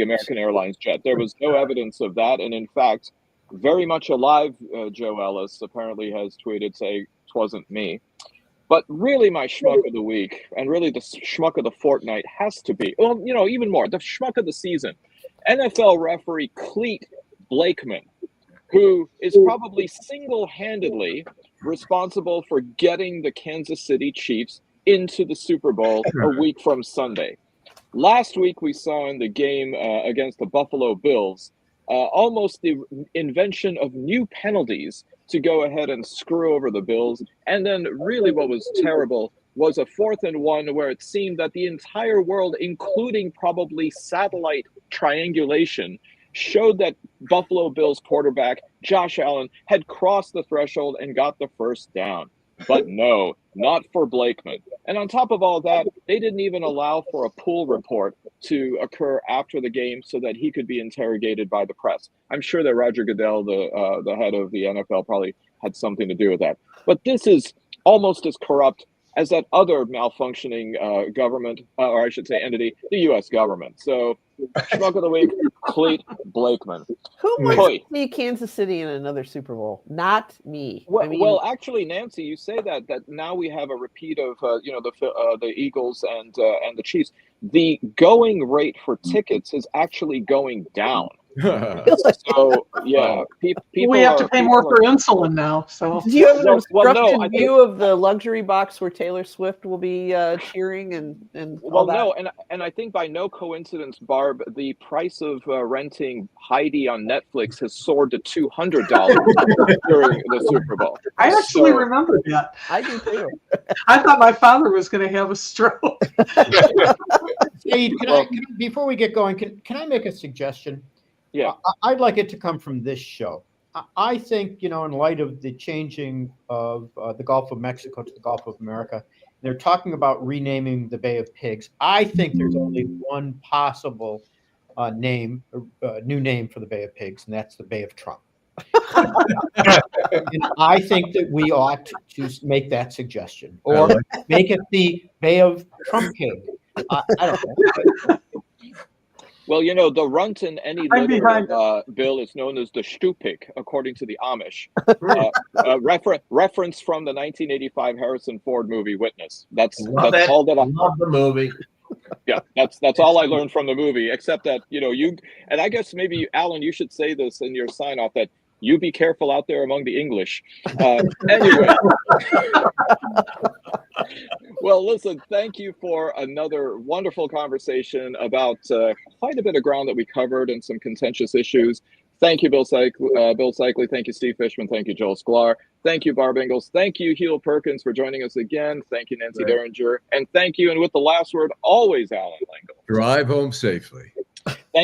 American Airlines jet. There was no evidence of that, and in fact, very much alive Joe Ellis apparently has tweeted saying, "'Twasn't me." But really, my schmuck of the week, and really the schmuck of the fortnight, has to be, well, you know, even more, the schmuck of the season, NFL referee Cleet Blakeman, who is probably single-handedly responsible for getting the Kansas City Chiefs into the Super Bowl a week from Sunday. Last week, we saw in the game against the Buffalo Bills almost the invention of new penalties to go ahead and screw over the Bills. And then really what was terrible was a 4th and 1 where it seemed that the entire world, including probably satellite triangulation, showed that Buffalo Bills quarterback Josh Allen had crossed the threshold and got the first down. But no, not for Blakeman. And on top of all that, they didn't even allow for a pool report to occur after the game so that he could be interrogated by the press. I'm sure that Roger Goodell, the head of the NFL, probably had something to do with that. But this is almost as corrupt as that other malfunctioning government, or I should say entity, the U.S. government. So, schmuck of the week, Cleet Blakeman. Who wants to see Kansas City in another Super Bowl? Not me. Well, I mean, well, actually, Nancy, you say that now we have a repeat of the Eagles and the Chiefs. The going rate for tickets is actually going down. So yeah, people we have to pay more for insulin now. So do you have an obstructed view of the luxury box where Taylor Swift will be cheering and all that? No, and I think by no coincidence, Barb, the price of renting Heidi on Netflix has soared to $200 during the Super Bowl. I actually remember that. I do too. I thought my father was going to have a stroke. Saeed, before we get going, can I make a suggestion? Yeah, I'd like it to come from this show. I think, you know, in light of the changing of the Gulf of Mexico to the Gulf of America, they're talking about renaming the Bay of Pigs. I think there's only one possible new name for the Bay of Pigs, and that's the Bay of Trump. And I think that we ought to make that suggestion, or make it the Bay of Trump Pig. I don't know. Well, you know, the runt in any litter bill is known as the stupik, according to the Amish. Reference from the 1985 Harrison Ford movie Witness. That's all that I love the movie. Yeah, that's all I learned from the movie, except that, you know, and I guess maybe, Alan, you should say this in your sign off that you be careful out there among the English. Anyway. Well, listen, thank you for another wonderful conversation about quite a bit of ground that we covered and some contentious issues. Thank you, Bill Seikaly. Thank you, Steve Fishman. Thank you, Joel Sklar. Thank you, Barb Ingalls. Thank you, Huel Perkins, for joining us again. Thank you, Nancy Derringer. And thank you, and with the last word, always Allan Lengel. Drive home safely. Thank you.